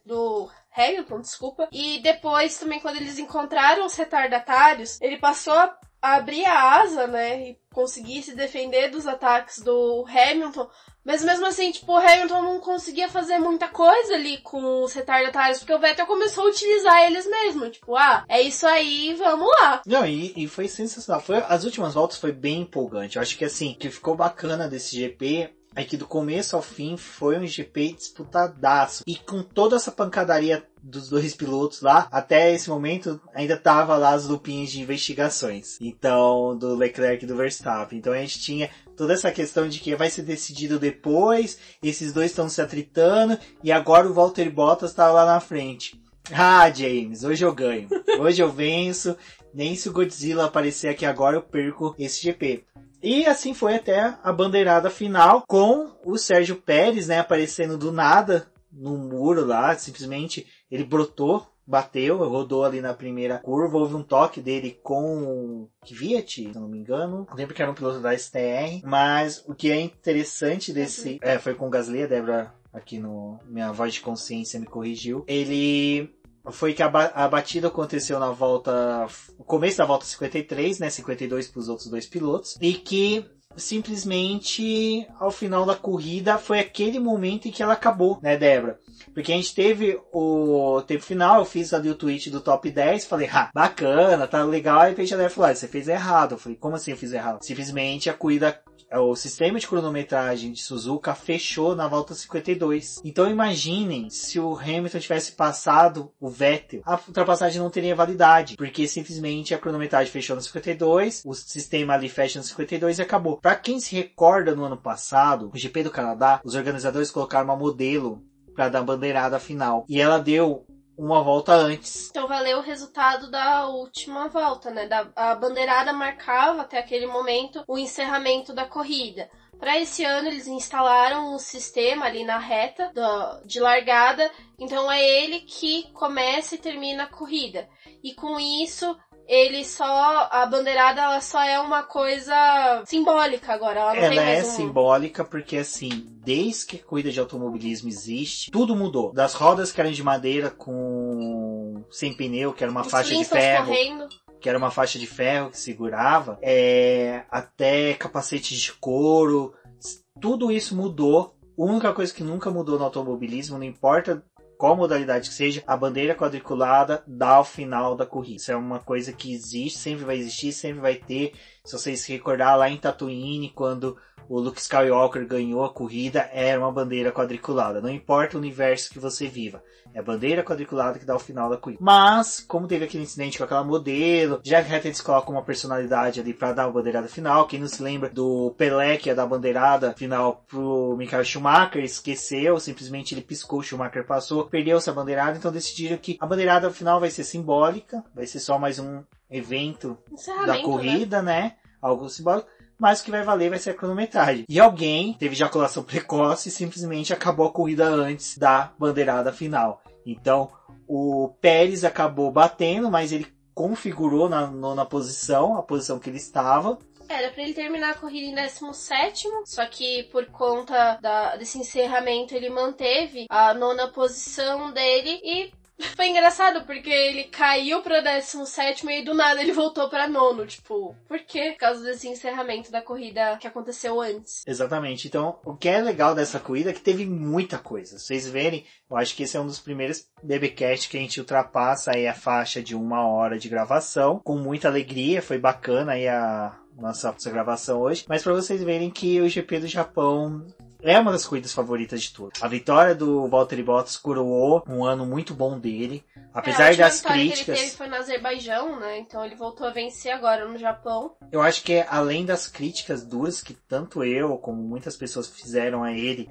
do Hamilton, desculpa. E depois também, quando eles encontraram os retardatários, ele passou a abrir a asa, né, e conseguir se defender dos ataques do Hamilton. Mas mesmo assim, tipo, o Hamilton não conseguia fazer muita coisa ali com os retardatários, porque o Vettel começou a utilizar eles mesmo. Tipo, é isso aí, vamos lá. Não, e foi sensacional. As últimas voltas foi bem empolgante. Eu acho que assim, o que ficou bacana desse GP é que do começo ao fim foi um GP disputadaço. E com toda essa pancadaria dos dois pilotos lá, até esse momento ainda tava lá as lupinhas de investigações. Então, do Leclerc e do Verstappen. Então a gente tinha toda essa questão de que vai ser decidido depois, esses dois estão se atritando, e agora o Valtteri Bottas tá lá na frente. James, hoje eu ganho. Hoje eu venço. Nem se o Godzilla aparecer aqui agora eu perco esse GP. E assim foi até a bandeirada final, com o Sérgio Pérez, né, aparecendo do nada no muro lá, simplesmente ele brotou, bateu, rodou ali na primeira curva, houve um toque dele com o Kvyat, se não me engano, lembro que era um piloto da STR, mas o que é interessante desse... foi com o Gasly, a Débora aqui no Minha Voz de Consciência me corrigiu, ele... Foi que a batida aconteceu na volta... No começo da volta 53, né? 52 para os outros dois pilotos. E que simplesmente ao final da corrida foi aquele momento em que ela acabou, né, Débora? Porque a gente teve o tempo final, eu fiz ali o tweet do top 10, falei, bacana, tá legal. Aí a Débora falou, você fez errado. Eu falei, como assim eu fiz errado? Simplesmente a corrida... O sistema de cronometragem de Suzuka fechou na volta 52. Então imaginem se o Hamilton tivesse passado o Vettel, a ultrapassagem não teria validade, porque simplesmente a cronometragem fechou no 52, o sistema ali fecha no 52 e acabou. Para quem se recorda, no ano passado, o GP do Canadá, os organizadores colocaram uma modelo para dar a bandeirada final, e ela deu uma volta antes. Então valeu o resultado da última volta, né? A bandeirada marcava até aquele momento o encerramento da corrida. Para esse ano eles instalaram um sistema ali na reta de largada, então é ele que começa e termina a corrida. E com isso a bandeirada ela só é uma coisa simbólica agora. Ela não tem mais simbólica porque assim, desde que a corrida de automobilismo existe, tudo mudou. Das rodas que eram de madeira sem pneu, que era uma faixa de ferro. Correndo. Que era uma faixa de ferro que segurava, até capacetes de couro, tudo isso mudou. A única coisa que nunca mudou no automobilismo, não importa qual modalidade que seja, a bandeira quadriculada dá ao final da corrida. Isso é uma coisa que existe, sempre vai existir, sempre vai ter. Se vocês se recordar lá em Tatooine, quando o Luke Skywalker ganhou a corrida, era uma bandeira quadriculada. Não importa o universo que você viva, é a bandeira quadriculada que dá o final da corrida. Mas, como teve aquele incidente com aquela modelo, já que eles colocam uma personalidade ali pra dar a bandeirada final. Quem não se lembra do Pelé, que ia dar a bandeirada final pro Michael Schumacher, esqueceu, simplesmente ele piscou, o Schumacher passou, perdeu essa bandeirada, então decidiram que a bandeirada final vai ser simbólica, vai ser só mais um evento da corrida, né? Algo simbólico. Mas o que vai valer vai ser a cronometragem. E alguém teve ejaculação precoce e simplesmente acabou a corrida antes da bandeirada final. Então, o Pérez acabou batendo, mas ele configurou na nona posição, a posição que ele estava. Era pra ele terminar a corrida em 17º, só que por conta desse encerramento ele manteve a nona posição dele e... Foi engraçado, porque ele caiu pra 17º e do nada ele voltou pra nono, tipo, por quê? Por causa desse encerramento da corrida que aconteceu antes. Exatamente, então o que é legal dessa corrida é que teve muita coisa. Vocês verem, eu acho que esse é um dos primeiros BBcast que a gente ultrapassa aí a faixa de 1 hora de gravação, com muita alegria, foi bacana aí a nossa gravação hoje, mas pra vocês verem que o GP do Japão... é uma das corridas favoritas de todas. A vitória do Valtteri Bottas coroou um ano muito bom dele. Apesar das críticas... que ele teve foi no Azerbaijão, né? Então ele voltou a vencer agora no Japão. Eu acho que além das críticas duras que tanto eu como muitas pessoas fizeram a ele,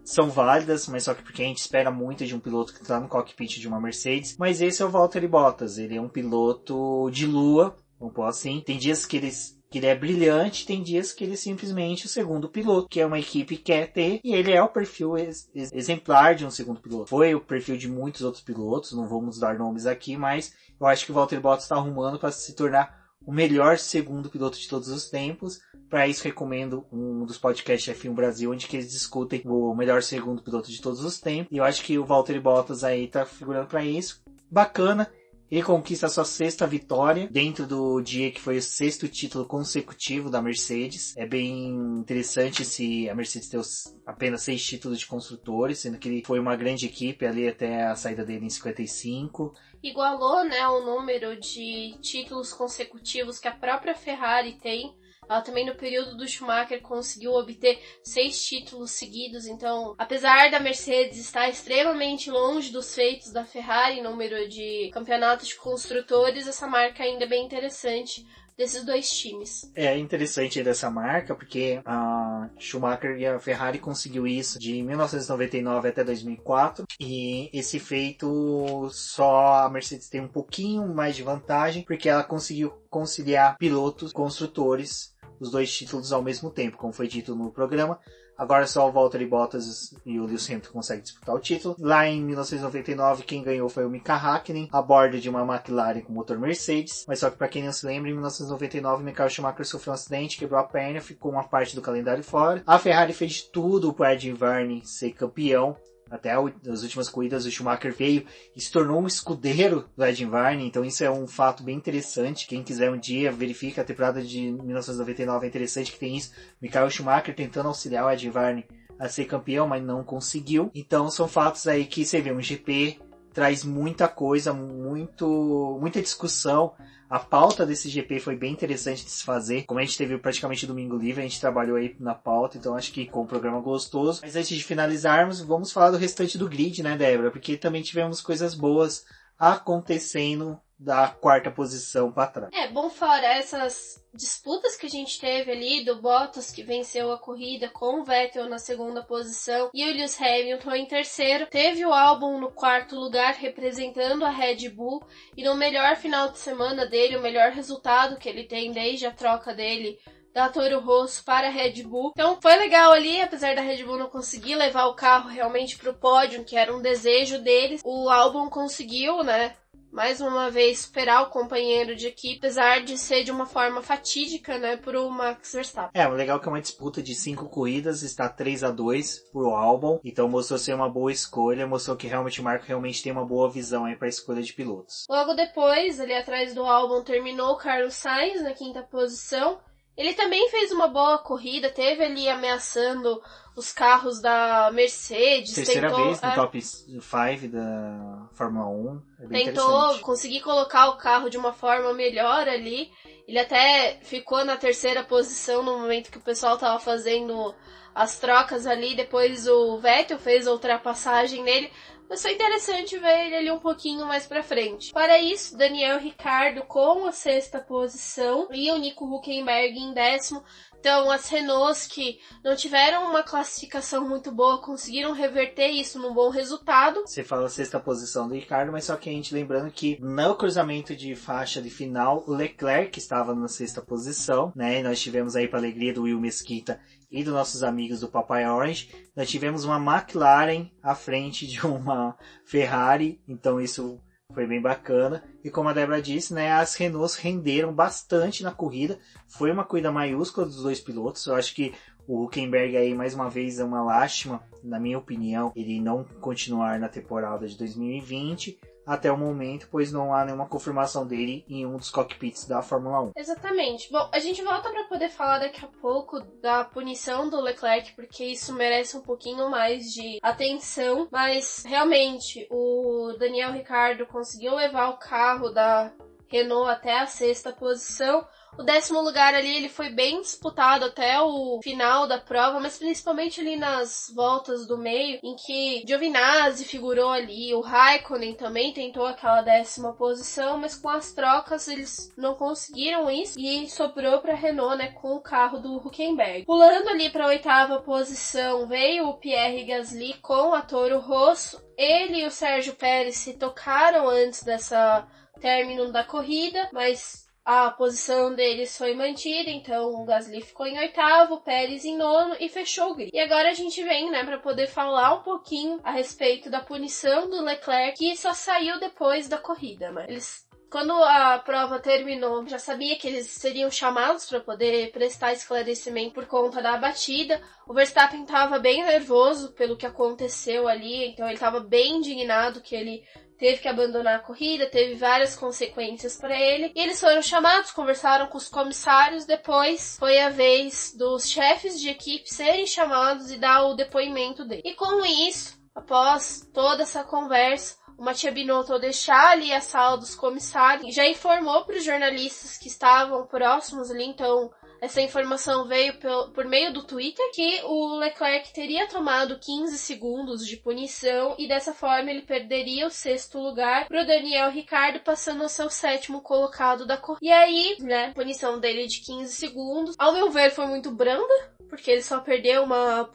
são válidas, mas só que porque a gente espera muito de um piloto que está no cockpit de uma Mercedes. Mas esse é o Valtteri Bottas. Ele é um piloto de lua, vamos pôr assim. Tem dias que ele é brilhante, tem dias que ele é simplesmente o segundo piloto, que é uma equipe quer ter, e ele é o perfil exemplar de um segundo piloto. Foi o perfil de muitos outros pilotos, não vamos dar nomes aqui, mas eu acho que o Valtteri Bottas está arrumando para se tornar o melhor segundo piloto de todos os tempos. Para isso, recomendo um dos podcasts F1 Brasil, onde que eles discutem o melhor segundo piloto de todos os tempos. E eu acho que o Valtteri Bottas aí tá figurando para isso. Bacana. Ele conquista a sua 6ª vitória dentro do dia que foi o 6º título consecutivo da Mercedes. É bem interessante se a Mercedes ter apenas 6 títulos de construtores, sendo que ele foi uma grande equipe ali até a saída dele em 55. Igualou, né, o número de títulos consecutivos que a própria Ferrari tem. Ela também no período do Schumacher conseguiu obter 6 títulos seguidos, então apesar da Mercedes estar extremamente longe dos feitos da Ferrari em número de campeonatos de construtores, essa marca ainda é bem interessante desses dois times. É interessante dessa marca porque a Schumacher e a Ferrari conseguiu isso de 1999 até 2004 e esse feito só a Mercedes tem um pouquinho mais de vantagem porque ela conseguiu conciliar pilotos, construtores, os dois títulos ao mesmo tempo, como foi dito no programa. Agora só o Valtteri Bottas e o Lewis Hamilton conseguem disputar o título. Lá em 1999, quem ganhou foi o Mika Hakkinen, a bordo de uma McLaren com motor Mercedes. Mas só que para quem não se lembra, em 1999, Michael Schumacher sofreu um acidente, quebrou a perna, ficou uma parte do calendário fora. A Ferrari fez tudo para Ed Irvine ser campeão. Até as últimas corridas o Schumacher veio e se tornou um escudeiro do Ed Irvine, então isso é um fato bem interessante. Quem quiser um dia verifica a temporada de 1999, é interessante que tem isso. Michael Schumacher tentando auxiliar o Ed Irvine a ser campeão, mas não conseguiu. Então são fatos aí que você vê, um GP traz muita coisa, muita discussão. A pauta desse GP foi bem interessante de se fazer. Como a gente teve praticamente domingo livre, a gente trabalhou aí na pauta, então acho que ficou um programa gostoso. Mas antes de finalizarmos, vamos falar do restante do grid, né, Débora? Porque também tivemos coisas boas acontecendo da 4ª posição para trás. Bom, fora essas disputas que a gente teve ali, do Bottas que venceu a corrida com o Vettel na 2ª posição e o Lewis Hamilton em 3º, teve o Albon no 4º lugar representando a Red Bull e no melhor final de semana dele, o melhor resultado que ele tem desde a troca dele da Toro Rosso para a Red Bull. Então foi legal ali, apesar da Red Bull não conseguir levar o carro realmente para o pódio, que era um desejo deles, o Albon conseguiu, né, mais uma vez superar o companheiro de equipe, apesar de ser de uma forma fatídica, né, pro Max Verstappen. O legal é que é uma disputa de 5 corridas, está 3-2 pro Albon, então mostrou ser uma boa escolha, mostrou que realmente o Marco realmente tem uma boa visão aí para a escolha de pilotos. Logo depois, ali atrás do Albon, terminou o Carlos Sainz na 5ª posição. Ele também fez uma boa corrida, teve ali ameaçando os carros da Mercedes. Terceira vez no top 5 da Fórmula 1. Tentou conseguir colocar o carro de uma forma melhor ali. Ele até ficou na 3ª posição no momento que o pessoal estava fazendo as trocas ali. Depois o Vettel fez a ultrapassagem nele. Mas foi interessante ver ele ali um pouquinho mais pra frente. Para isso, Daniel Ricciardo com a 6ª posição e o Nico Hülkenberg em 10º. Então, as Renaults que não tiveram uma classificação muito boa, conseguiram reverter isso num bom resultado. Você fala a 6ª posição do Ricciardo, mas só que a gente lembrando que no cruzamento de faixa de final, o Leclerc estava na 6ª posição, né? E nós tivemos aí, para alegria do Will Mesquita e dos nossos amigos do Papai Orange, nós tivemos uma McLaren à frente de uma Ferrari, então isso foi bem bacana. E como a Débora disse, né, as Renaults renderam bastante na corrida. Foi uma corrida maiúscula dos dois pilotos. Eu acho que o Hülkenberg aí, mais uma vez, é uma lástima, na minha opinião, ele não continuar na temporada de 2020 até o momento, pois não há nenhuma confirmação dele em um dos cockpits da Fórmula 1. Exatamente. Bom, a gente volta para poder falar daqui a pouco da punição do Leclerc, porque isso merece um pouquinho mais de atenção, mas realmente o Daniel Ricciardo conseguiu levar o carro da Renault até a 6ª posição. O 10º lugar ali, ele foi bem disputado até o final da prova, mas principalmente ali nas voltas do meio, em que Giovinazzi figurou ali, o Raikkonen também tentou aquela 10ª posição, mas com as trocas eles não conseguiram isso e sobrou para a Renault, né, com o carro do Hülkenberg. Pulando ali para a 8ª posição, veio o Pierre Gasly com a Toro Rosso. Ele e o Sérgio Pérez se tocaram antes dessa término da corrida, mas a posição deles foi mantida, então o Gasly ficou em 8º, o Pérez em 9º e fechou o grid. E agora a gente vem, né, para poder falar um pouquinho a respeito da punição do Leclerc, que só saiu depois da corrida, mas quando a prova terminou, já sabia que eles seriam chamados para poder prestar esclarecimento por conta da batida. O Verstappen estava bem nervoso pelo que aconteceu ali, então ele estava bem indignado que ele teve que abandonar a corrida, teve várias consequências para ele. E eles foram chamados, conversaram com os comissários, depois foi a vez dos chefes de equipe serem chamados e dar o depoimento dele. E com isso, após toda essa conversa, o Mattia Binotto, ao deixar ali a sala dos comissários, já informou para os jornalistas que estavam próximos ali, então essa informação veio por meio do Twitter, que o Leclerc teria tomado 15 segundos de punição e dessa forma ele perderia o 6º lugar para o Daniel Ricciardo, passando ao seu 7º colocado da corrida. E aí, né, a punição dele de 15 segundos, ao meu ver, foi muito branda, porque ele só perdeu uma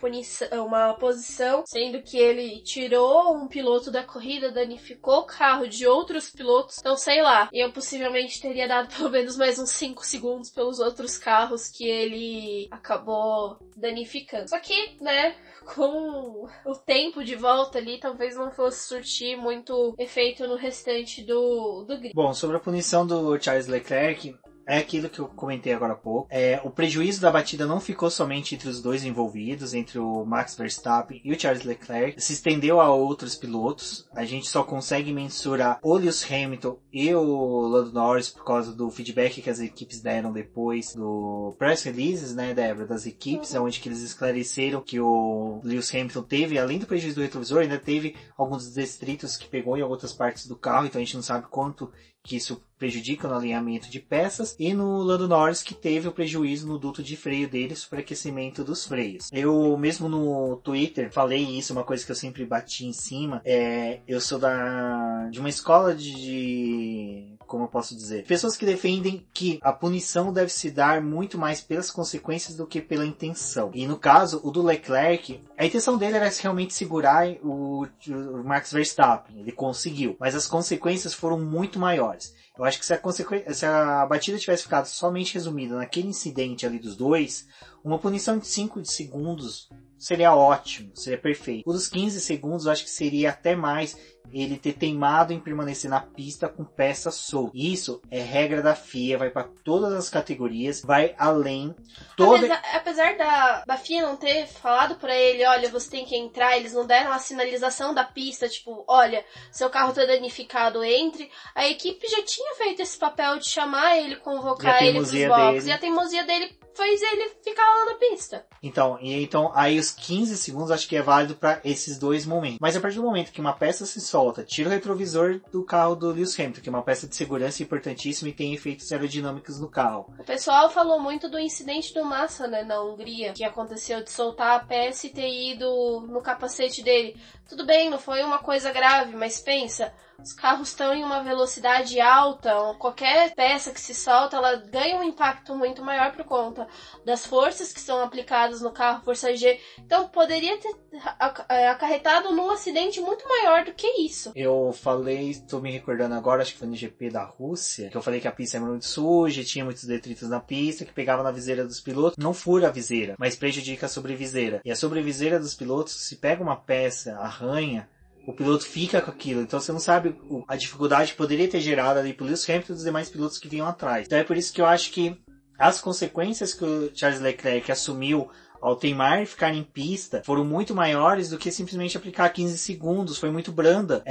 posição, sendo que ele tirou um piloto da corrida, danificou o carro de outros pilotos. Então, sei lá, eu possivelmente teria dado pelo menos mais uns 5 segundos pelos outros carros que ele acabou danificando. Só que, né, com o tempo de volta ali, talvez não fosse surtir muito efeito no restante do grid. Bom, sobre a punição do Charles Leclerc, é aquilo que eu comentei agora há pouco. O prejuízo da batida não ficou somente entre os dois envolvidos, entre o Max Verstappen e o Charles Leclerc. Se estendeu a outros pilotos. A gente só consegue mensurar o Lewis Hamilton e o Lando Norris por causa do feedback que as equipes deram depois do press releases, né, Débora, das equipes, onde que eles esclareceram que o Lewis Hamilton teve, além do prejuízo do retrovisor, ainda teve alguns detritos que pegou em outras partes do carro, então a gente não sabe quanto que isso prejudica no alinhamento de peças, e no Lando Norris, que teve o prejuízo no duto de freio dele, superaquecimento dos freios. Eu mesmo no Twitter falei isso, uma coisa que eu sempre bati em cima, eu sou de uma escola de como eu posso dizer, pessoas que defendem que a punição deve se dar muito mais pelas consequências do que pela intenção. E no caso, o do Leclerc, a intenção dele era realmente segurar o Max Verstappen, ele conseguiu, mas as consequências foram muito maiores. Eu acho que se a batida tivesse ficado somente resumida naquele incidente ali dos dois, uma punição de 5 segundos seria ótimo, seria perfeito. O dos 15 segundos eu acho que seria até mais ele ter teimado em permanecer na pista com peças soltas. Isso é regra da FIA, vai para todas as categorias, vai além. Apesar da FIA não ter falado para ele, olha, você tem que entrar, eles não deram a sinalização da pista, tipo, olha, seu carro tá danificado, entre. A equipe já tinha feito esse papel de chamar ele, convocar ele pros boxes, e a teimosia dele fez ele ficar lá na pista. Então aí os 15 segundos acho que é válido para esses dois momentos. Mas a partir do momento que uma peça se solta, tira o retrovisor do carro do Lewis Hamilton, que é uma peça de segurança importantíssima e tem efeitos aerodinâmicos no carro. O pessoal falou muito do incidente do Massa, né, na Hungria, que aconteceu de soltar a peça e ter ido no capacete dele. Tudo bem, não foi uma coisa grave, mas pensa, os carros estão em uma velocidade alta, qualquer peça que se solta, ela ganha um impacto muito maior por conta das forças que são aplicadas no carro, força G. Então poderia ter acarretado num acidente muito maior do que isso. Eu falei, estou me recordando agora, acho que foi no GP da Rússia, que eu falei que a pista era muito suja, tinha muitos detritos na pista, que pegava na viseira dos pilotos, não fura a viseira, mas prejudica a sobreviseira. E a sobreviseira dos pilotos, se pega uma peça, arranha, o piloto fica com aquilo, então você não sabe a dificuldade que poderia ter gerado ali pro Lewis Hamilton e dos demais pilotos que vinham atrás. Então é por isso que eu acho que as consequências que o Charles Leclerc assumiu ao teimar e ficar em pista foram muito maiores do que simplesmente aplicar 15 segundos, foi muito branda.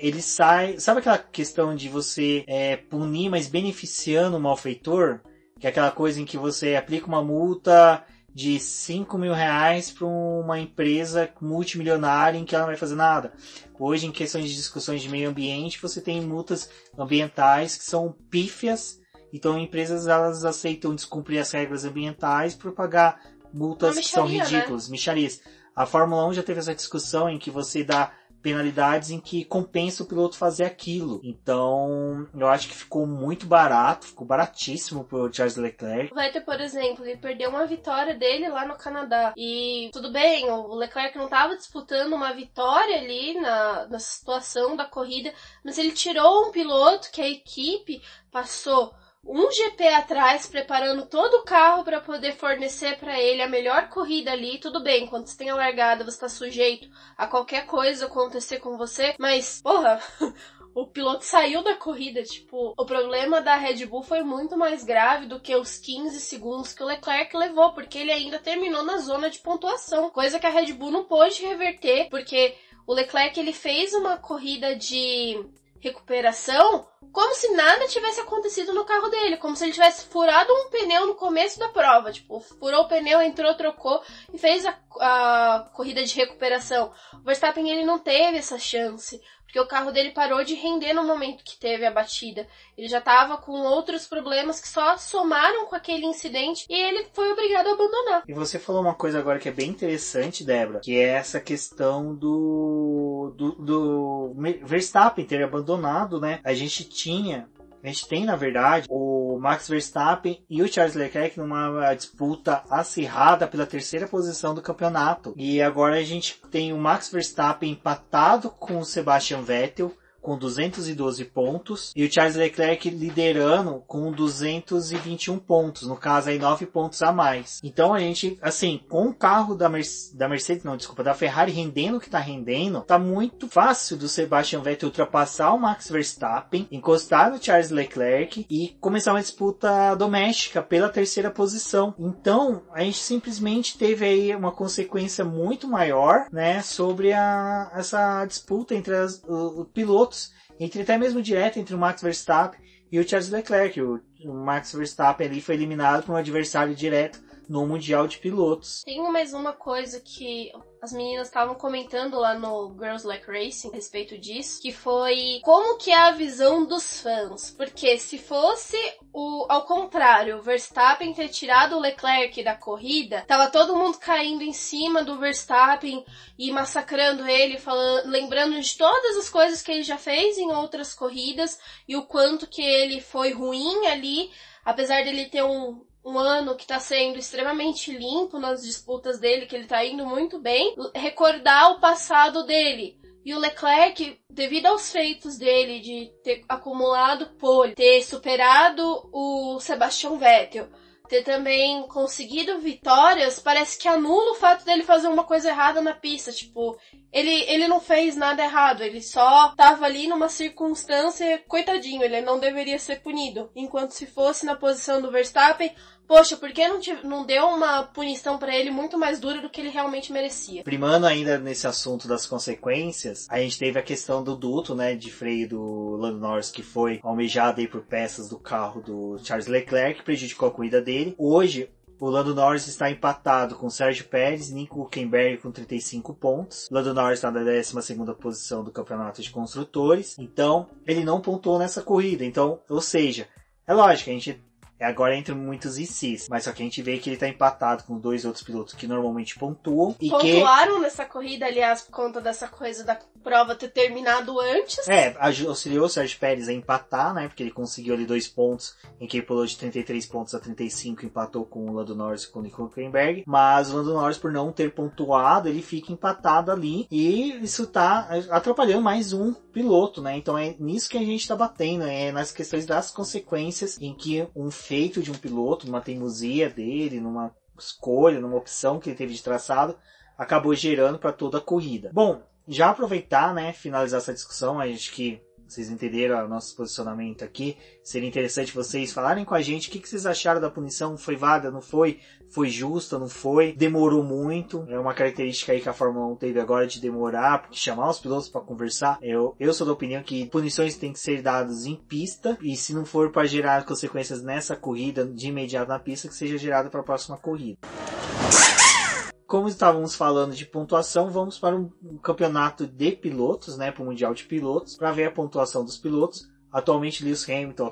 Ele sai, sabe aquela questão de você punir, mas beneficiando o malfeitor? Que é aquela coisa em que você aplica uma multa de 5 mil reais para uma empresa multimilionária em que ela não vai fazer nada. Hoje, em questões de discussões de meio ambiente, você tem multas ambientais que são pífias. Então, empresas elas aceitam descumprir as regras ambientais por pagar multas que são ridículas, mixarias. A Fórmula 1 já teve essa discussão em que você dá penalidades em que compensa o piloto fazer aquilo. Então, eu acho que ficou muito barato, ficou baratíssimo pro Charles Leclerc. Vai ter, por exemplo, ele perdeu uma vitória dele lá no Canadá. E tudo bem, o Leclerc não estava disputando uma vitória ali na situação da corrida, mas ele tirou um piloto que a equipe passou um GP atrás, preparando todo o carro para poder fornecer para ele a melhor corrida ali. Tudo bem, quando você tem a largada, você tá sujeito a qualquer coisa acontecer com você, mas, porra, o piloto saiu da corrida, tipo, o problema da Red Bull foi muito mais grave do que os 15 segundos que o Leclerc levou, porque ele ainda terminou na zona de pontuação, coisa que a Red Bull não pôde reverter, porque o Leclerc, ele fez uma corrida de recuperação como se nada tivesse acontecido no carro dele, como se ele tivesse furado um pneu no começo da prova, tipo, furou o pneu, entrou, trocou e fez a corrida de recuperação. O Verstappen, ele não teve essa chance, porque o carro dele parou de render no momento que teve a batida. Ele já estava com outros problemas que só somaram com aquele incidente e ele foi obrigado a abandonar. E você falou uma coisa agora que é bem interessante, Débora, que é essa questão do Verstappen ter abandonado, né? A gente tem, na verdade, o Max Verstappen e o Charles Leclerc numa disputa acirrada pela terceira posição do campeonato. E agora a gente tem o Max Verstappen empatado com o Sebastian Vettel, com 212 pontos, e o Charles Leclerc liderando com 221 pontos, no caso aí 9 pontos a mais. Então a gente, assim, com o carro da Ferrari rendendo o que tá rendendo, tá muito fácil do Sebastian Vettel ultrapassar o Max Verstappen, encostar no Charles Leclerc e começar uma disputa doméstica pela terceira posição. Então a gente simplesmente teve aí uma consequência muito maior, né, sobre essa disputa entre os pilotos, entre até mesmo direto entre o Max Verstappen e o Charles Leclerc. O Max Verstappen ali foi eliminado por um adversário direto no Mundial de Pilotos. Tem mais uma coisa que as meninas estavam comentando lá no Girls Like Racing a respeito disso, que foi como que é a visão dos fãs. Porque se fosse ao contrário, o Verstappen ter tirado o Leclerc da corrida, tava todo mundo caindo em cima do Verstappen e massacrando ele, lembrando de todas as coisas que ele já fez em outras corridas e o quanto que ele foi ruim ali, apesar dele ter um ano que tá sendo extremamente limpo nas disputas dele, que ele tá indo muito bem, recordar o passado dele. E o Leclerc, devido aos feitos dele, de ter acumulado pole, ter superado o Sebastian Vettel, ter também conseguido vitórias, parece que anula o fato dele fazer uma coisa errada na pista. Tipo, ele não fez nada errado, ele só tava ali numa circunstância, coitadinho, ele não deveria ser punido. Enquanto se fosse na posição do Verstappen, poxa, por que não deu uma punição pra ele muito mais dura do que ele realmente merecia? Primando ainda nesse assunto das consequências, a gente teve a questão do duto, né, de freio do Lando Norris, que foi almejado aí por peças do carro do Charles Leclerc, que prejudicou a corrida dele. Hoje, o Lando Norris está empatado com Sérgio Pérez e Nico Hülkenberg com 35 pontos. O Lando Norris está na 12ª posição do campeonato de construtores. Então, ele não pontuou nessa corrida. Então, ou seja, é lógico, a gente agora entra muitos ICs, mas só que a gente vê que ele tá empatado com dois outros pilotos que normalmente pontuam. E pontuaram nessa corrida, aliás, por conta dessa coisa da prova ter terminado antes. Auxiliou o Sérgio Pérez a empatar, né? Porque ele conseguiu ali 2 pontos, em que ele pulou de 33 pontos a 35, empatou com o Lando Norris e com o Nico Hülkenberg. Mas o Lando Norris, por não ter pontuado, ele fica empatado ali. E isso tá atrapalhando mais um piloto, né? Então é nisso que a gente tá batendo, nas questões das consequências em que um feito de um piloto, numa teimosia dele, numa escolha, numa opção que ele teve de traçado, acabou gerando para toda a corrida. Bom, já aproveitar, né, finalizar essa discussão, acho que vocês entenderam o nosso posicionamento aqui. Seria interessante vocês falarem com a gente o que vocês acharam da punição. Foi válida, não foi? Foi justa, não foi? Demorou muito. É uma característica aí que a Fórmula 1 teve agora de demorar, porque chamar os pilotos para conversar. Eu sou da opinião que punições têm que ser dadas em pista, e se não for para gerar consequências nessa corrida de imediato na pista, que seja gerado para a próxima corrida. Como estávamos falando de pontuação, vamos para um campeonato de pilotos, né, para o Mundial de Pilotos, para ver a pontuação dos pilotos. Atualmente, Lewis Hamilton,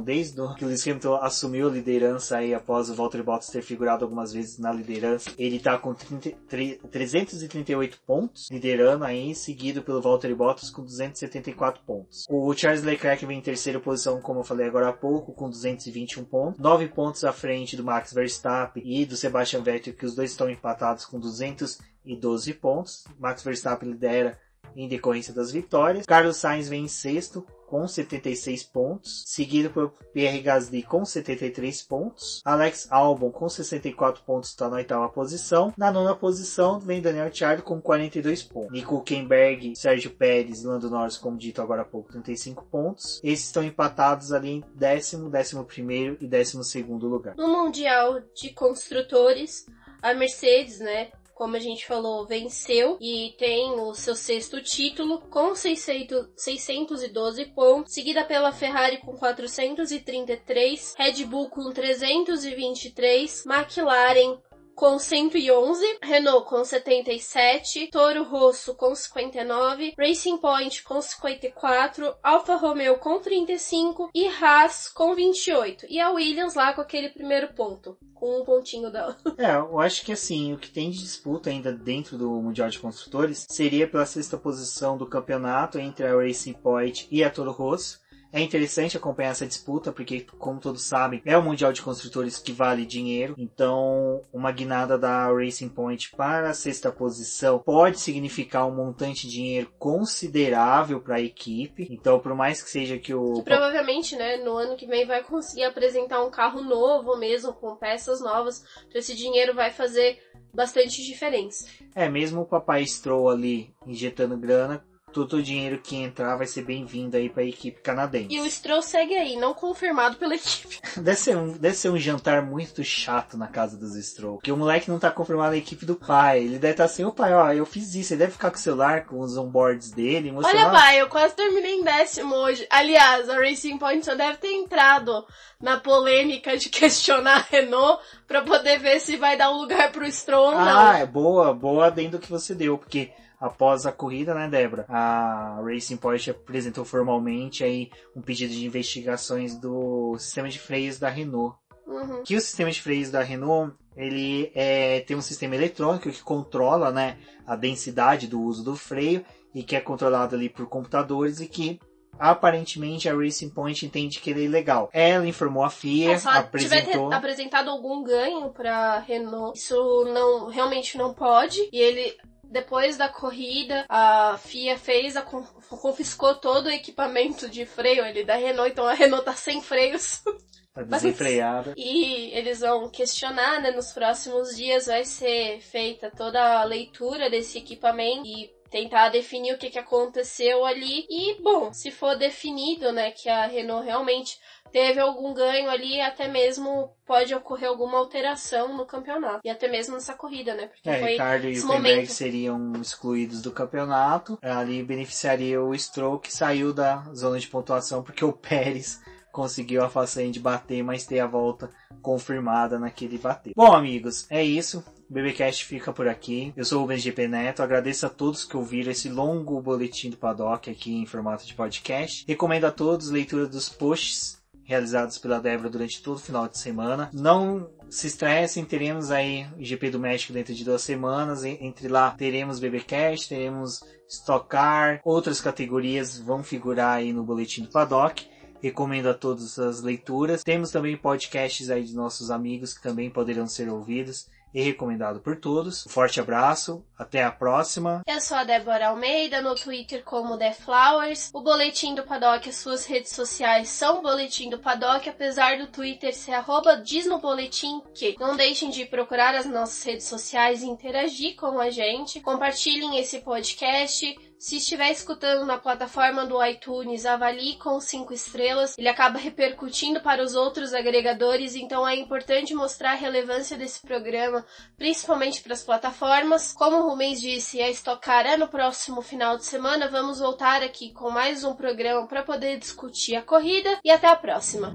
desde que o Lewis Hamilton assumiu a liderança aí após o Valtteri Bottas ter figurado algumas vezes na liderança, ele está com 338 pontos, liderando aí, seguido pelo Valtteri Bottas com 274 pontos. O Charles Leclerc vem em terceira posição, como eu falei agora há pouco, com 221 pontos, 9 pontos à frente do Max Verstappen e do Sebastian Vettel, que os dois estão empatados com 212 pontos. Max Verstappen lidera em decorrência das vitórias. Carlos Sainz vem em sexto, com 76 pontos, seguido por Pierre Gasly com 73 pontos, Alex Albon com 64 pontos está na oitava posição, na nona posição vem Daniel Ricciardo com 42 pontos, Nico Hülkenberg, Sérgio Pérez e Lando Norris, como dito agora há pouco, 35 pontos, esses estão empatados ali em 10º, 11º e 12º lugar. No Mundial de Construtores, a Mercedes, né, como a gente falou, venceu e tem o seu sexto título com 612 pontos, seguida pela Ferrari com 433, Red Bull com 323, McLaren com 111, Renault com 77, Toro Rosso com 59, Racing Point com 54, Alfa Romeo com 35 e Haas com 28. E a Williams lá com aquele primeiro ponto, com um pontinho dela. Eu acho que assim, o que tem de disputa ainda dentro do Mundial de Construtores seria pela sexta posição do campeonato entre a Racing Point e a Toro Rosso. É interessante acompanhar essa disputa, porque, como todos sabem, é o Mundial de Construtores que vale dinheiro. Então, uma guinada da Racing Point para a sexta posição pode significar um montante de dinheiro considerável para a equipe. Então, por mais que seja que o... Que provavelmente, né, no ano que vem vai conseguir apresentar um carro novo mesmo, com peças novas. Então, esse dinheiro vai fazer bastante diferença. Mesmo o Papai Stroll ali injetando grana, todo o dinheiro que entrar vai ser bem-vindo aí para a equipe canadense. E o Stroll segue aí, não confirmado pela equipe. Deve ser um jantar muito chato na casa dos Stroll. Porque o moleque não tá confirmado na equipe do pai. Ele deve estar assim, pai, eu fiz isso. Ele deve ficar com o celular, com os onboards dele. Olha, pai, eu quase terminei em 10º hoje. Aliás, a Racing Point só deve ter entrado na polêmica de questionar a Renault para poder ver se vai dar um lugar pro Stroll ou não. Boa adendo que você deu, porque... Após a corrida, né, Débora? A Racing Point apresentou formalmente aí um pedido de investigações do sistema de freios da Renault. Uhum. Que o sistema de freios da Renault, ele tem um sistema eletrônico que controla, né, a densidade do uso do freio e que é controlado ali por computadores e que aparentemente a Racing Point entende que ele é ilegal. Ela informou a FIA, apresentou... tiver apresentado algum ganho para Renault, isso realmente não pode. E ele... Depois da corrida, a FIA confiscou todo o equipamento de freio ali da Renault, então a Renault tá sem freios. Tá desenfreada. E eles vão questionar, né? Nos próximos dias vai ser feita toda a leitura desse equipamento e tentar definir o que aconteceu ali. E, bom, se for definido, né, que a Renault realmente teve algum ganho ali, até mesmo pode ocorrer alguma alteração no campeonato. E até mesmo nessa corrida, né? Porque foi Ricardo e Hülkenberg seriam excluídos do campeonato. Ali beneficiaria o Stroll, que saiu da zona de pontuação, porque o Pérez conseguiu a façanha de bater, mas ter a volta confirmada naquele bater. Bom, amigos, é isso. O BBcast fica por aqui. Eu sou o Rubens GP Neto. Agradeço a todos que ouviram esse longo boletim do Paddock aqui em formato de podcast. Recomendo a todos a leitura dos posts realizados pela Débora durante todo o final de semana. Não se estressem, teremos aí o GP do México dentro de 2 semanas. Entre lá teremos BBcast, teremos Stock Car, outras categorias vão figurar aí no boletim do Paddock. Recomendo a todos as leituras. Temos também podcasts aí de nossos amigos que também poderão ser ouvidos e recomendado por todos. Um forte abraço, até a próxima. Eu sou a Débora Almeida, no Twitter como The Flowers. O Boletim do Paddock, as suas redes sociais são Boletim do Paddock, apesar do Twitter ser @diznoboletim que. Não deixem de procurar as nossas redes sociais e interagir com a gente. Compartilhem esse podcast. Se estiver escutando na plataforma do iTunes, avalie com 5 estrelas. Ele acaba repercutindo para os outros agregadores, então é importante mostrar a relevância desse programa, principalmente para as plataformas. Como o Rubens disse, a Stock Car é no próximo final de semana. Vamos voltar aqui com mais um programa para poder discutir a corrida e até a próxima.